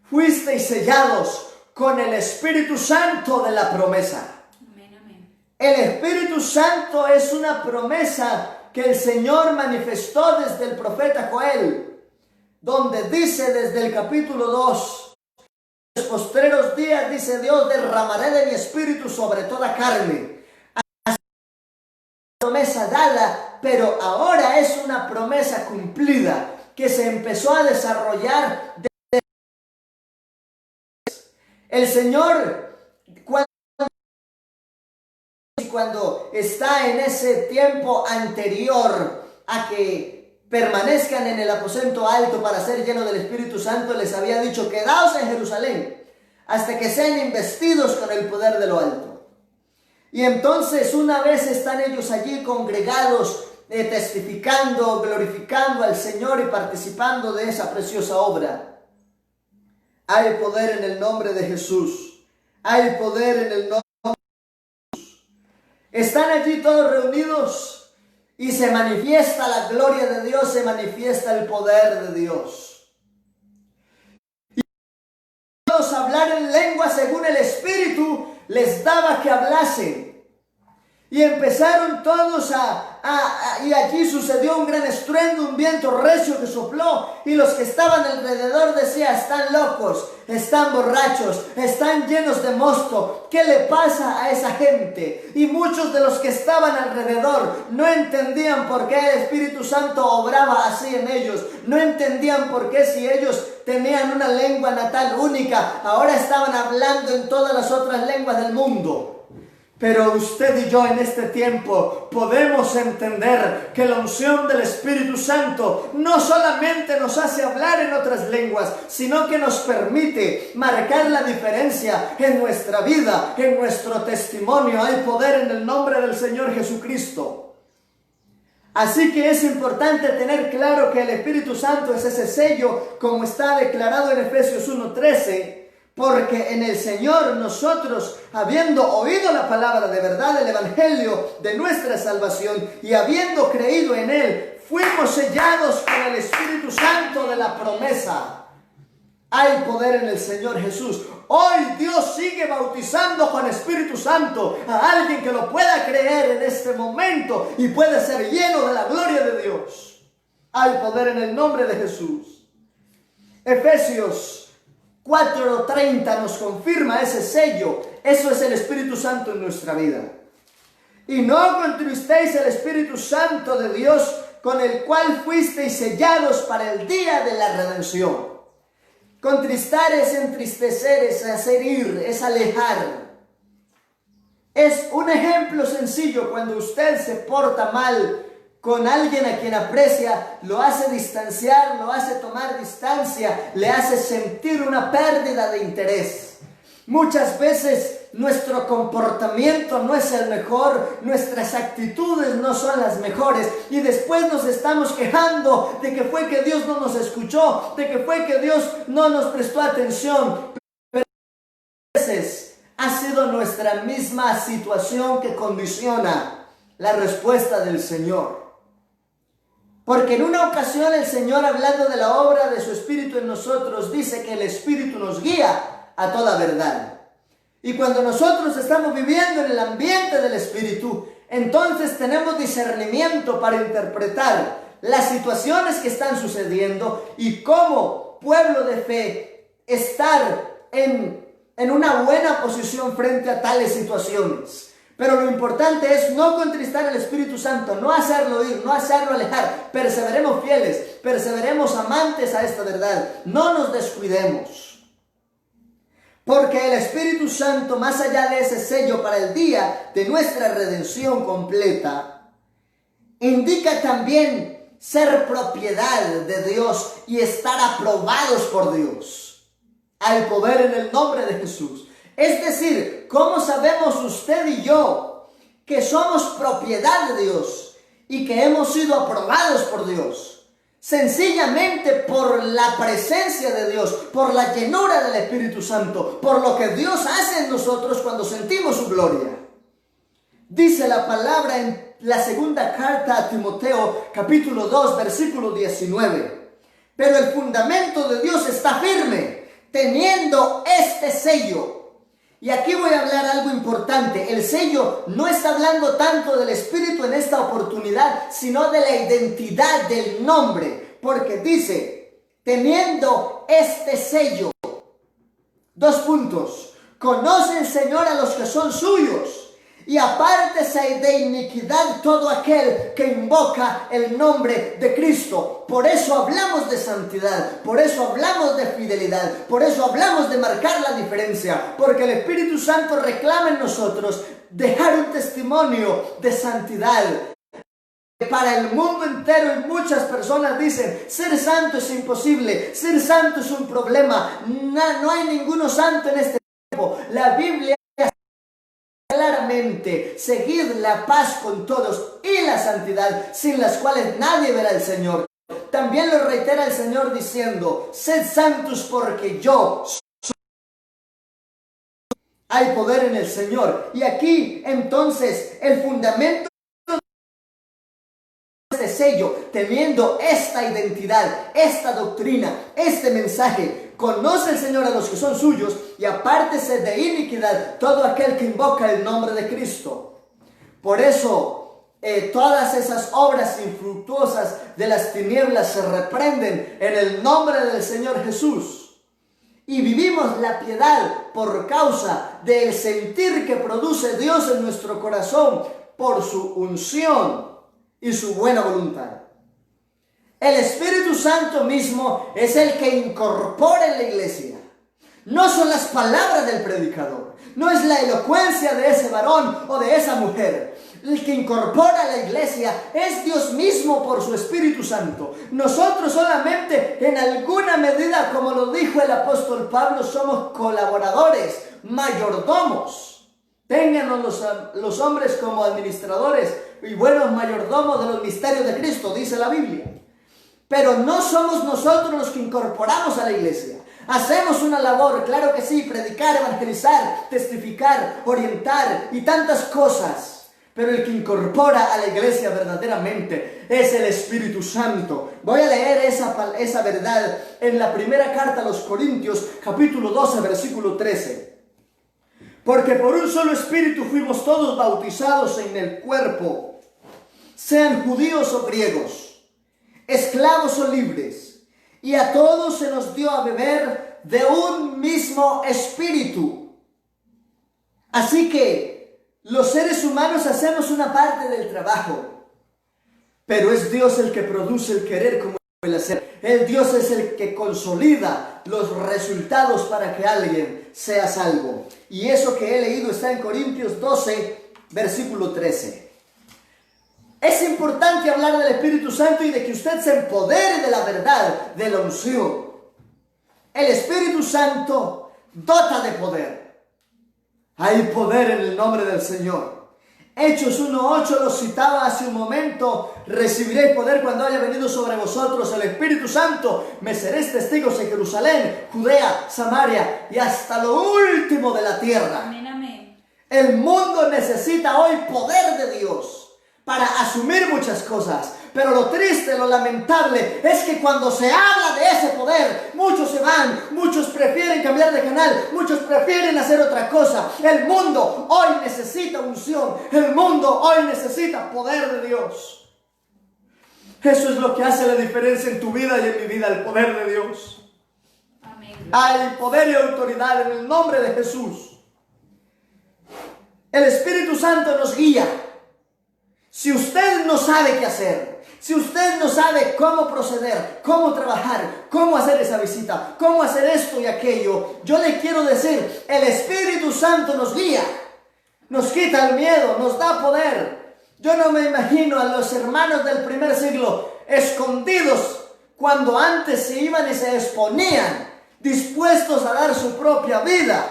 fuisteis sellados con el Espíritu Santo de la promesa. Amén, amén. El Espíritu Santo es una promesa que el Señor manifestó desde el profeta Joel, donde dice desde el capítulo 2, en los postreros días, dice Dios, derramaré de mi Espíritu sobre toda carne. Así es una promesa dada, pero ahora es una promesa cumplida, que se empezó a desarrollar. El Señor, cuando está en ese tiempo anterior a que permanezcan en el aposento alto para ser llenos del Espíritu Santo, les había dicho: quedaos en Jerusalén hasta que sean investidos con el poder de lo alto. Y entonces, una vez están ellos allí congregados, testificando, glorificando al Señor y participando de esa preciosa obra, hay poder en el nombre de Jesús. Hay poder en el nombre de Jesús. Están allí todos reunidos y se manifiesta la gloria de Dios, se manifiesta el poder de Dios. Y todos hablar en lengua según el Espíritu les daba que hablasen. Y empezaron todos y allí sucedió un gran estruendo, un viento recio que sopló, y los que estaban alrededor decían: están locos, están borrachos, están llenos de mosto, ¿qué le pasa a esa gente? Y muchos de los que estaban alrededor no entendían por qué el Espíritu Santo obraba así en ellos, no entendían por qué, si ellos tenían una lengua natal única, ahora estaban hablando en todas las otras lenguas del mundo. Pero usted y yo en este tiempo podemos entender que la unción del Espíritu Santo no solamente nos hace hablar en otras lenguas, sino que nos permite marcar la diferencia en nuestra vida, en nuestro testimonio. Hay poder en el nombre del Señor Jesucristo. Así que es importante tener claro que el Espíritu Santo es ese sello, como está declarado en Efesios 1:13. Porque en el Señor nosotros, habiendo oído la palabra de verdad, el evangelio de nuestra salvación, y habiendo creído en él, fuimos sellados con el Espíritu Santo de la promesa. Hay poder en el Señor Jesús. Hoy Dios sigue bautizando con Espíritu Santo a alguien que lo pueda creer en este momento y puede ser lleno de la gloria de Dios. Hay poder en el nombre de Jesús. Efesios 4:30 nos confirma ese sello. Eso es el Espíritu Santo en nuestra vida. Y no contristéis el Espíritu Santo de Dios, con el cual fuisteis sellados para el día de la redención. Contristar es entristecer, es hacer ir, es alejar. Es un ejemplo sencillo: cuando usted se porta mal con alguien a quien aprecia, lo hace distanciar, lo hace tomar distancia, le hace sentir una pérdida de interés. Muchas veces nuestro comportamiento no es el mejor, nuestras actitudes no son las mejores, y después nos estamos quejando de que fue que Dios no nos escuchó, de que fue que Dios no nos prestó atención. Pero a veces ha sido nuestra misma situación que condiciona la respuesta del Señor. Porque en una ocasión el Señor, hablando de la obra de su Espíritu en nosotros, dice que el Espíritu nos guía a toda verdad. Y cuando nosotros estamos viviendo en el ambiente del Espíritu, entonces tenemos discernimiento para interpretar las situaciones que están sucediendo y como pueblo de fe estar en una buena posición frente a tales situaciones. Pero lo importante es no contristar al Espíritu Santo, no hacerlo ir, no hacerlo alejar. Perseveremos fieles, perseveremos amantes a esta verdad. No nos descuidemos. Porque el Espíritu Santo, más allá de ese sello para el día de nuestra redención completa, indica también ser propiedad de Dios y estar aprobados por Dios. Hay poder en el nombre de Jesús. Es decir, ¿cómo sabemos usted y yo que somos propiedad de Dios y que hemos sido aprobados por Dios? sencillamente por la presencia de Dios, por la llenura del Espíritu Santo, por lo que Dios hace en nosotros cuando sentimos su gloria. Dice la palabra en la segunda carta a Timoteo, capítulo 2, versículo 19. Pero el fundamento de Dios está firme, teniendo este sello. Y aquí voy a hablar algo importante. El sello no está hablando tanto del Espíritu en esta oportunidad, sino de la identidad del nombre. Porque dice, teniendo este sello. 2 puntos. Conoce el Señor a los que son suyos. Y apártese de iniquidad todo aquel que invoca el nombre de Cristo. Por eso hablamos de santidad, por eso hablamos de fidelidad, por eso hablamos de marcar la diferencia, porque el Espíritu Santo reclama en nosotros dejar un testimonio de santidad. Para el mundo entero, y muchas personas dicen, ser santo es imposible, ser santo es un problema, no hay ninguno santo en este tiempo. La Biblia claramente, seguid la paz con todos y la santidad, sin las cuales nadie verá al Señor. También lo reitera el Señor diciendo, sed santos porque yo soy. Hay poder en el Señor. Y aquí entonces el fundamento de este sello, teniendo esta identidad, esta doctrina, este mensaje, conoce el Señor a los que son suyos y apártese de iniquidad todo aquel que invoca el nombre de Cristo. Por eso todas esas obras infructuosas de las tinieblas se reprenden en el nombre del Señor Jesús. Y vivimos la piedad por causa del sentir que produce Dios en nuestro corazón por su unción y su buena voluntad. El Espíritu Santo mismo es el que incorpora en la iglesia. No son las palabras del predicador, no es la elocuencia de ese varón o de esa mujer. El que incorpora a la iglesia es Dios mismo por su Espíritu Santo. Nosotros solamente en alguna medida, como lo dijo el apóstol Pablo, somos colaboradores, mayordomos. Ténganos los hombres como administradores y buenos mayordomos de los misterios de Cristo, dice la Biblia. Pero no somos nosotros los que incorporamos a la iglesia. Hacemos una labor, claro que sí, predicar, evangelizar, testificar, orientar y tantas cosas. Pero el que incorpora a la iglesia verdaderamente es el Espíritu Santo. Voy a leer esa verdad en la primera carta a los Corintios, capítulo 12, versículo 13. Porque por un solo Espíritu fuimos todos bautizados en el cuerpo, sean judíos o griegos, esclavos o libres, y a todos se nos dio a beber de un mismo espíritu. Así que los seres humanos hacemos una parte del trabajo, pero es Dios el que produce el querer como el hacer. El Dios es el que consolida los resultados para que alguien sea salvo. Y eso que he leído está en Corintios 12, versículo 13. Es importante hablar del Espíritu Santo y de que usted se empodere de la verdad, de la unción. El Espíritu Santo dota de poder. Hay poder en el nombre del Señor. Hechos 1:8 lo citaba hace un momento. Recibiréis poder cuando haya venido sobre vosotros el Espíritu Santo. Me seréis testigos en Jerusalén, Judea, Samaria y hasta lo último de la tierra. Amén, amén. El mundo necesita hoy poder de Dios para asumir muchas cosas. Pero lo triste, lo lamentable es que cuando se habla de ese poder, muchos se van, muchos prefieren cambiar de canal, muchos prefieren hacer otra cosa. El mundo hoy necesita unción, el mundo hoy necesita poder de Dios. Eso es lo que hace la diferencia en tu vida y en mi vida, el poder de Dios. Amén. Hay poder y autoridad en el nombre de Jesús. El Espíritu Santo nos guía. Si usted no sabe qué hacer, si usted no sabe cómo proceder, cómo trabajar, cómo hacer esa visita, cómo hacer esto y aquello, yo le quiero decir, el Espíritu Santo nos guía, nos quita el miedo, nos da poder. Yo no me imagino a los hermanos del primer siglo escondidos cuando antes se iban y se exponían, dispuestos a dar su propia vida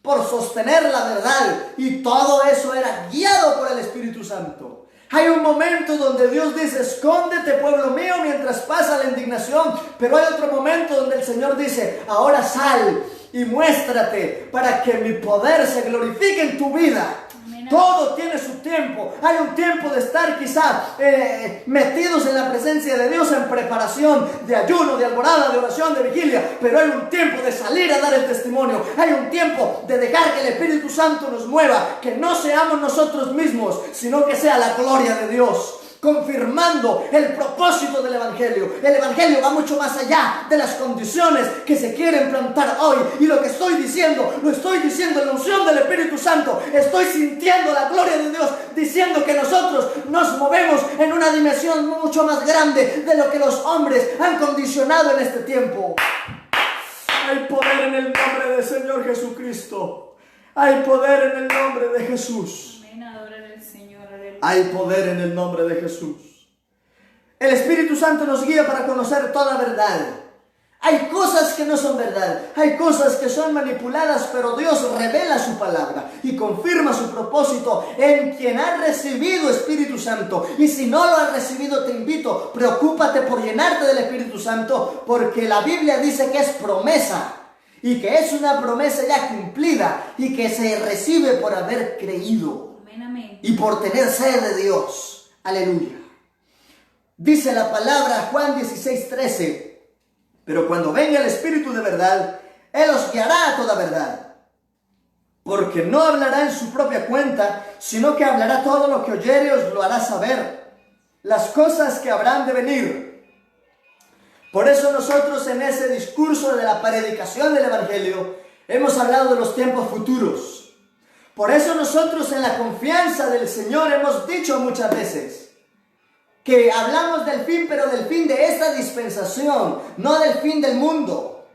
por sostener la verdad, y todo eso era guiado por el Espíritu Santo. Hay un momento donde Dios dice, escóndete, pueblo mío, mientras pasa la indignación. Pero hay otro momento donde el Señor dice, ahora sal y muéstrate para que mi poder se glorifique en tu vida. Todo tiene su tiempo. Hay un tiempo de estar quizá metidos en la presencia de Dios en preparación de ayuno, de alborada, de oración, de vigilia. Pero hay un tiempo de salir a dar el testimonio. Hay un tiempo de dejar que el Espíritu Santo nos mueva. Que no seamos nosotros mismos, sino que sea la gloria de Dios, confirmando el propósito del Evangelio. El Evangelio va mucho más allá de las condiciones que se quieren plantar hoy. Y lo que estoy diciendo, lo estoy diciendo en la unción del Espíritu Santo. Estoy sintiendo la gloria de Dios, diciendo que nosotros nos movemos en una dimensión mucho más grande de lo que los hombres han condicionado en este tiempo. Hay poder en el nombre del Señor Jesucristo. Hay poder en el nombre de Jesús. Hay poder en el nombre de Jesús. El Espíritu Santo nos guía para conocer toda verdad. Hay cosas que no son verdad. Hay cosas que son manipuladas, pero Dios revela su palabra y confirma su propósito en quien ha recibido Espíritu Santo. Y si no lo has recibido, te invito, preocúpate por llenarte del Espíritu Santo, porque la Biblia dice que es promesa y que es una promesa ya cumplida y que se recibe por haber creído. Y por tener sed de Dios. Aleluya. Dice la palabra Juan 16:13. Pero cuando venga el Espíritu de verdad, Él os guiará a toda verdad. Porque no hablará en su propia cuenta, sino que hablará todo lo que oyere, os lo hará saber. Las cosas que habrán de venir. Por eso nosotros en ese discurso de la predicación del Evangelio hemos hablado de los tiempos futuros. Por eso nosotros en la confianza del Señor hemos dicho muchas veces que hablamos del fin, pero del fin de esta dispensación, no del fin del mundo.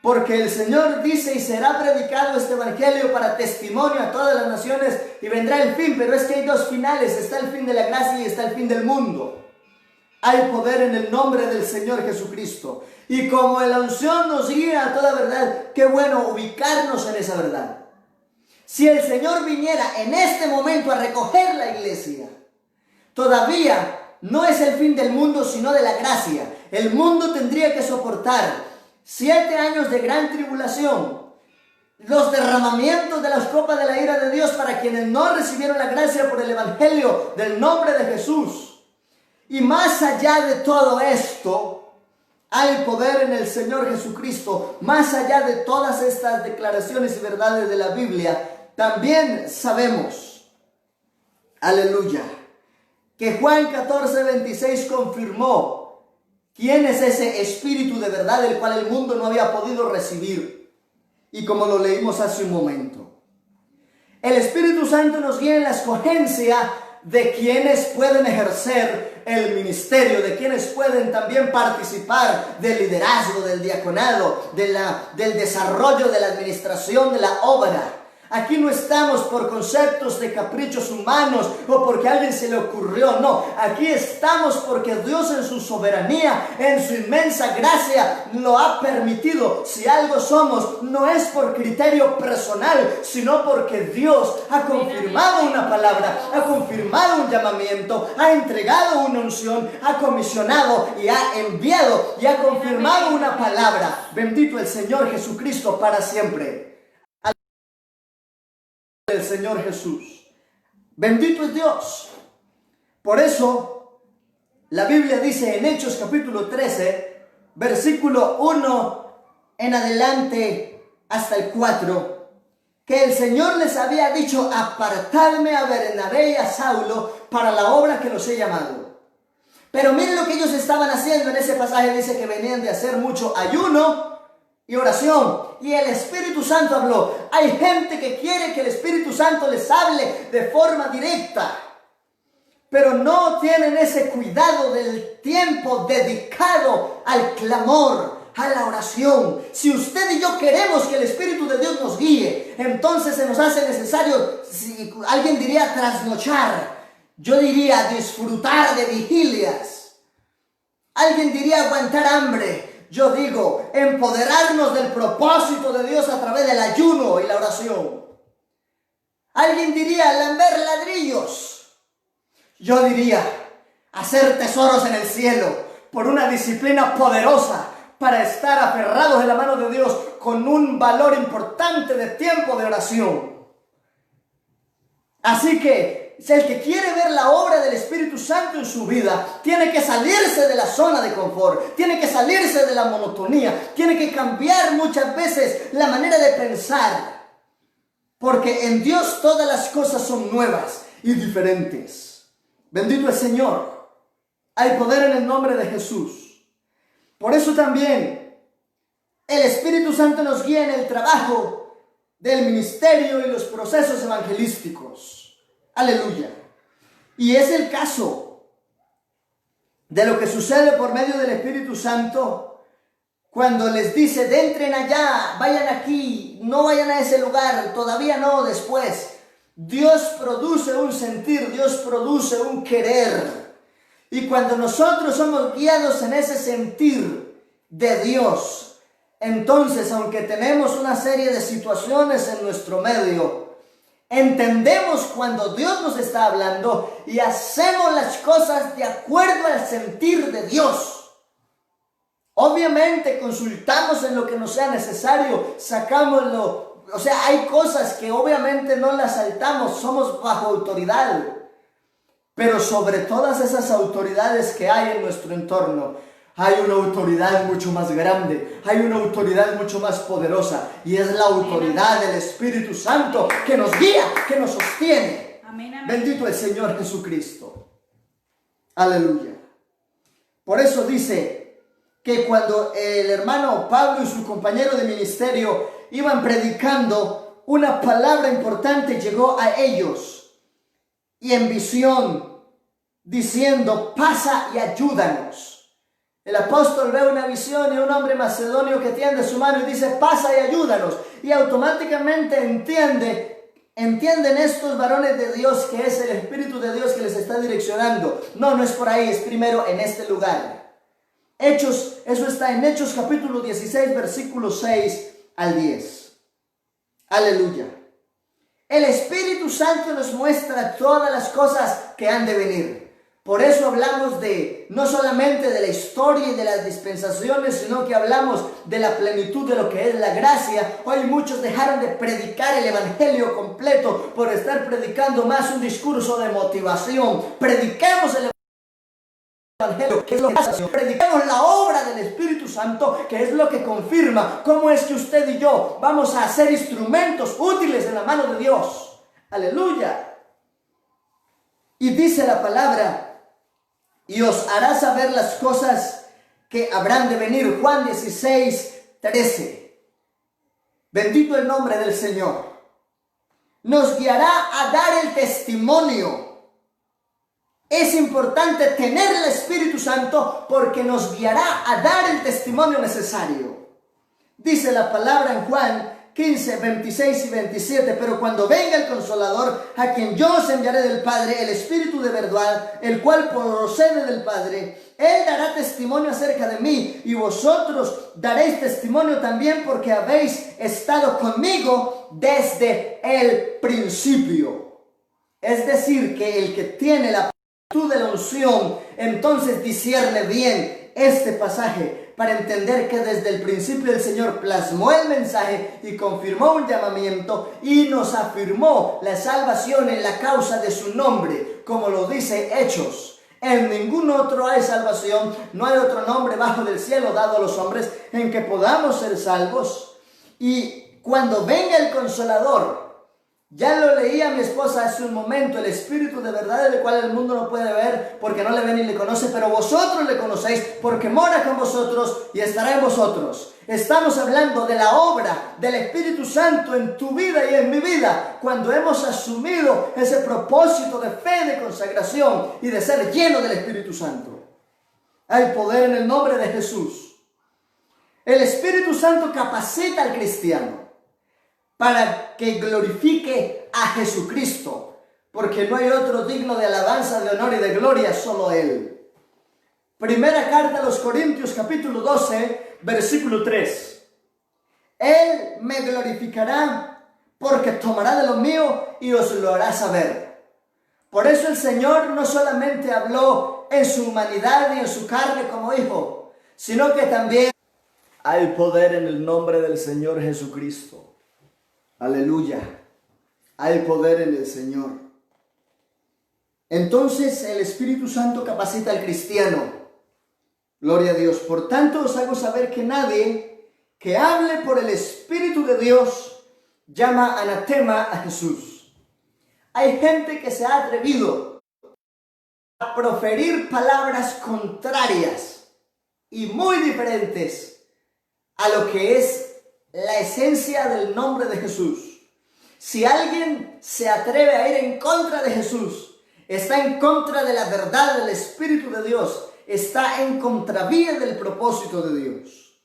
Porque el Señor dice, y será predicado este Evangelio para testimonio a todas las naciones, y vendrá el fin. Pero es que hay dos finales, está el fin de la gracia y está el fin del mundo. Hay poder en el nombre del Señor Jesucristo. Y como en la unción nos guía a toda verdad, qué bueno ubicarnos en esa verdad. Si el Señor viniera en este momento a recoger la iglesia, todavía no es el fin del mundo, sino de la gracia. El mundo tendría que soportar 7 años de gran tribulación, los derramamientos de las copas de la ira de Dios para quienes no recibieron la gracia por el Evangelio del nombre de Jesús. Y más allá de todo esto, hay poder en el Señor Jesucristo. Más allá de todas estas declaraciones y verdades de la Biblia, también sabemos, aleluya, que Juan 14:26 confirmó quién es ese Espíritu de verdad el cual el mundo no había podido recibir. Y como lo leímos hace un momento, el Espíritu Santo nos guía en la escogencia de quienes pueden ejercer el ministerio, de quienes pueden también participar del liderazgo, del diaconado, del desarrollo de la administración de la obra. Aquí no estamos por conceptos de caprichos humanos o porque a alguien se le ocurrió, no. Aquí estamos porque Dios en su soberanía, en su inmensa gracia, lo ha permitido. Si algo somos, no es por criterio personal, sino porque Dios ha confirmado una palabra, ha confirmado un llamamiento, ha entregado una unción, ha comisionado y ha enviado y ha confirmado una palabra. Bendito el Señor Jesucristo para siempre. El Señor Jesús. Bendito es Dios. Por eso la Biblia dice en Hechos capítulo 13, versículo 1 en adelante hasta el 4, que el Señor les había dicho: apartadme a Bernabé y a Saulo para la obra que los he llamado. Pero miren lo que ellos estaban haciendo en ese pasaje. Dice que venían de hacer mucho ayuno y oración, y el Espíritu Santo habló. Hay gente que quiere que el Espíritu Santo les hable de forma directa, pero no tienen ese cuidado del tiempo dedicado al clamor, a la oración. Si usted y yo queremos que el Espíritu de Dios nos guíe, entonces se nos hace necesario, si alguien diría trasnochar, yo diría disfrutar de vigilias, alguien diría aguantar hambre. Yo digo, empoderarnos del propósito de Dios a través del ayuno y la oración. Alguien diría lamber ladrillos. Yo diría, hacer tesoros en el cielo por una disciplina poderosa para estar aferrados de la mano de Dios con un valor importante de tiempo de oración. Así que si el que quiere ver la obra del Espíritu Santo en su vida, tiene que salirse de la zona de confort, tiene que salirse de la monotonía, tiene que cambiar muchas veces la manera de pensar, porque en Dios todas las cosas son nuevas y diferentes. Bendito el Señor. Hay poder en el nombre de Jesús. Por eso también el Espíritu Santo nos guía en el trabajo del ministerio y los procesos evangelísticos. Aleluya. Y es el caso de lo que sucede por medio del Espíritu Santo cuando les dice, entren allá, vayan aquí, no vayan a ese lugar, todavía no, después. Dios produce un sentir, Dios produce un querer. Y cuando nosotros somos guiados en ese sentir de Dios, entonces, aunque tenemos una serie de situaciones en nuestro medio, entendemos cuando Dios nos está hablando y hacemos las cosas de acuerdo al sentir de Dios. Obviamente consultamos en lo que nos sea necesario, sacámoslo. O sea, hay cosas que obviamente no las saltamos, somos bajo autoridad. Pero sobre todas esas autoridades que hay en nuestro entorno, hay una autoridad mucho más grande, hay una autoridad mucho más poderosa, y es la autoridad del Espíritu Santo que nos guía, que nos sostiene. Amén, amén. Bendito el Señor Jesucristo. Aleluya. Por eso dice que cuando el hermano Pablo y su compañero de ministerio iban predicando, una palabra importante llegó a ellos, y en visión, diciendo, pasa y ayúdanos. El apóstol ve una visión y un hombre macedonio que tiende su mano y dice, pasa y ayúdanos. Y automáticamente entienden estos varones de Dios que es el Espíritu de Dios que les está direccionando. No es por ahí, es primero en este lugar. Hechos, eso está en Hechos capítulo 16, versículos 6 al 10. Aleluya. El Espíritu Santo nos muestra todas las cosas que han de venir. Por eso hablamos no solamente de la historia y de las dispensaciones, sino que hablamos de la plenitud de lo que es la gracia. Hoy muchos dejaron de predicar el evangelio completo por estar predicando más un discurso de motivación. Prediquemos el evangelio, que es lo que hace. Prediquemos la obra del Espíritu Santo, que es lo que confirma cómo es que usted y yo vamos a ser instrumentos útiles en la mano de Dios. Aleluya. Y dice la palabra, y os hará saber las cosas que habrán de venir. Juan 16, 13. Bendito el nombre del Señor. Nos guiará a dar el testimonio. Es importante tener el Espíritu Santo porque nos guiará a dar el testimonio necesario. Dice la palabra en Juan 15, 26 y 27, pero cuando venga el Consolador, a quien yo os enviaré del Padre, el Espíritu de verdad, el cual procede del Padre, Él dará testimonio acerca de mí, y vosotros daréis testimonio también porque habéis estado conmigo desde el principio. Es decir, que el que tiene la plenitud de la unción, entonces discierne bien este pasaje, para entender que desde el principio el Señor plasmó el mensaje y confirmó un llamamiento y nos afirmó la salvación en la causa de su nombre, como lo dice Hechos. En ningún otro hay salvación, no hay otro nombre bajo del cielo dado a los hombres en que podamos ser salvos. Y cuando venga el Consolador, ya lo leía mi esposa hace un momento, el Espíritu de verdad, el cual el mundo no puede ver porque no le ve ni le conoce, pero vosotros le conocéis porque mora con vosotros y estará en vosotros. Estamos hablando de la obra del Espíritu Santo en tu vida y en mi vida, cuando hemos asumido ese propósito de fe, de consagración y de ser lleno del Espíritu Santo. Hay poder en el nombre de Jesús. El Espíritu Santo capacita al cristiano para que glorifique a Jesucristo, porque no hay otro digno de alabanza, de honor y de gloria, solo Él. Primera carta a los Corintios, capítulo 12, versículo 3. Él me glorificará porque tomará de lo mío y os lo hará saber. Por eso el Señor no solamente habló en su humanidad y en su carne como hijo, sino que también hay poder en el nombre del Señor Jesucristo. Aleluya. Hay poder en el Señor. Entonces el Espíritu Santo capacita al cristiano. Gloria a Dios. Por tanto os hago saber que nadie que hable por el Espíritu de Dios llama anatema a Jesús. Hay gente que se ha atrevido a proferir palabras contrarias y muy diferentes a lo que es la esencia del nombre de Jesús. Si alguien se atreve a ir en contra de Jesús, está en contra de la verdad del Espíritu de Dios, está en contravía del propósito de Dios.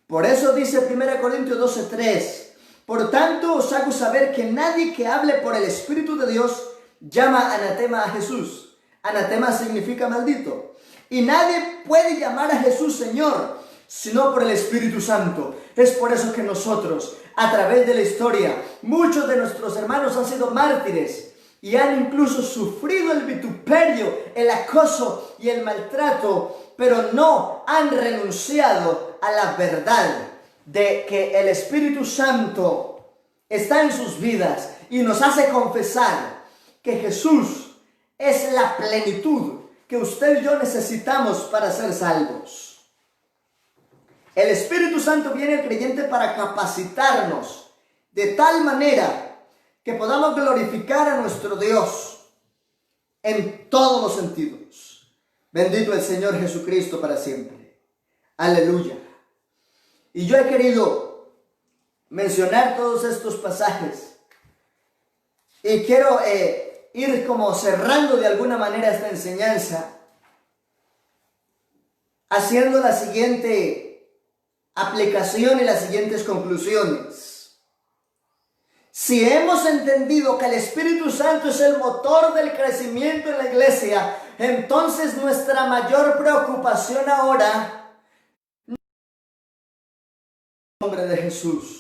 Por eso dice 1 Corintios 12:3, por tanto os hago saber que nadie que hable por el Espíritu de Dios llama anatema a Jesús. Anatema significa maldito. Y nadie puede llamar a Jesús Señor, sino por el Espíritu Santo. Es por eso que nosotros, a través de la historia, muchos de nuestros hermanos han sido mártires y han incluso sufrido el vituperio, el acoso y el maltrato, pero no han renunciado a la verdad de que el Espíritu Santo está en sus vidas y nos hace confesar que Jesús es la plenitud que usted y yo necesitamos para ser salvos. El Espíritu Santo viene al creyente para capacitarnos de tal manera que podamos glorificar a nuestro Dios en todos los sentidos. Bendito el Señor Jesucristo para siempre. Aleluya. Y yo he querido mencionar todos estos pasajes y quiero ir como cerrando de alguna manera esta enseñanza haciendo la siguiente aplicación y las siguientes conclusiones. Si hemos entendido que el Espíritu Santo es el motor del crecimiento en la iglesia, entonces nuestra mayor preocupación ahora, en el nombre de Jesús,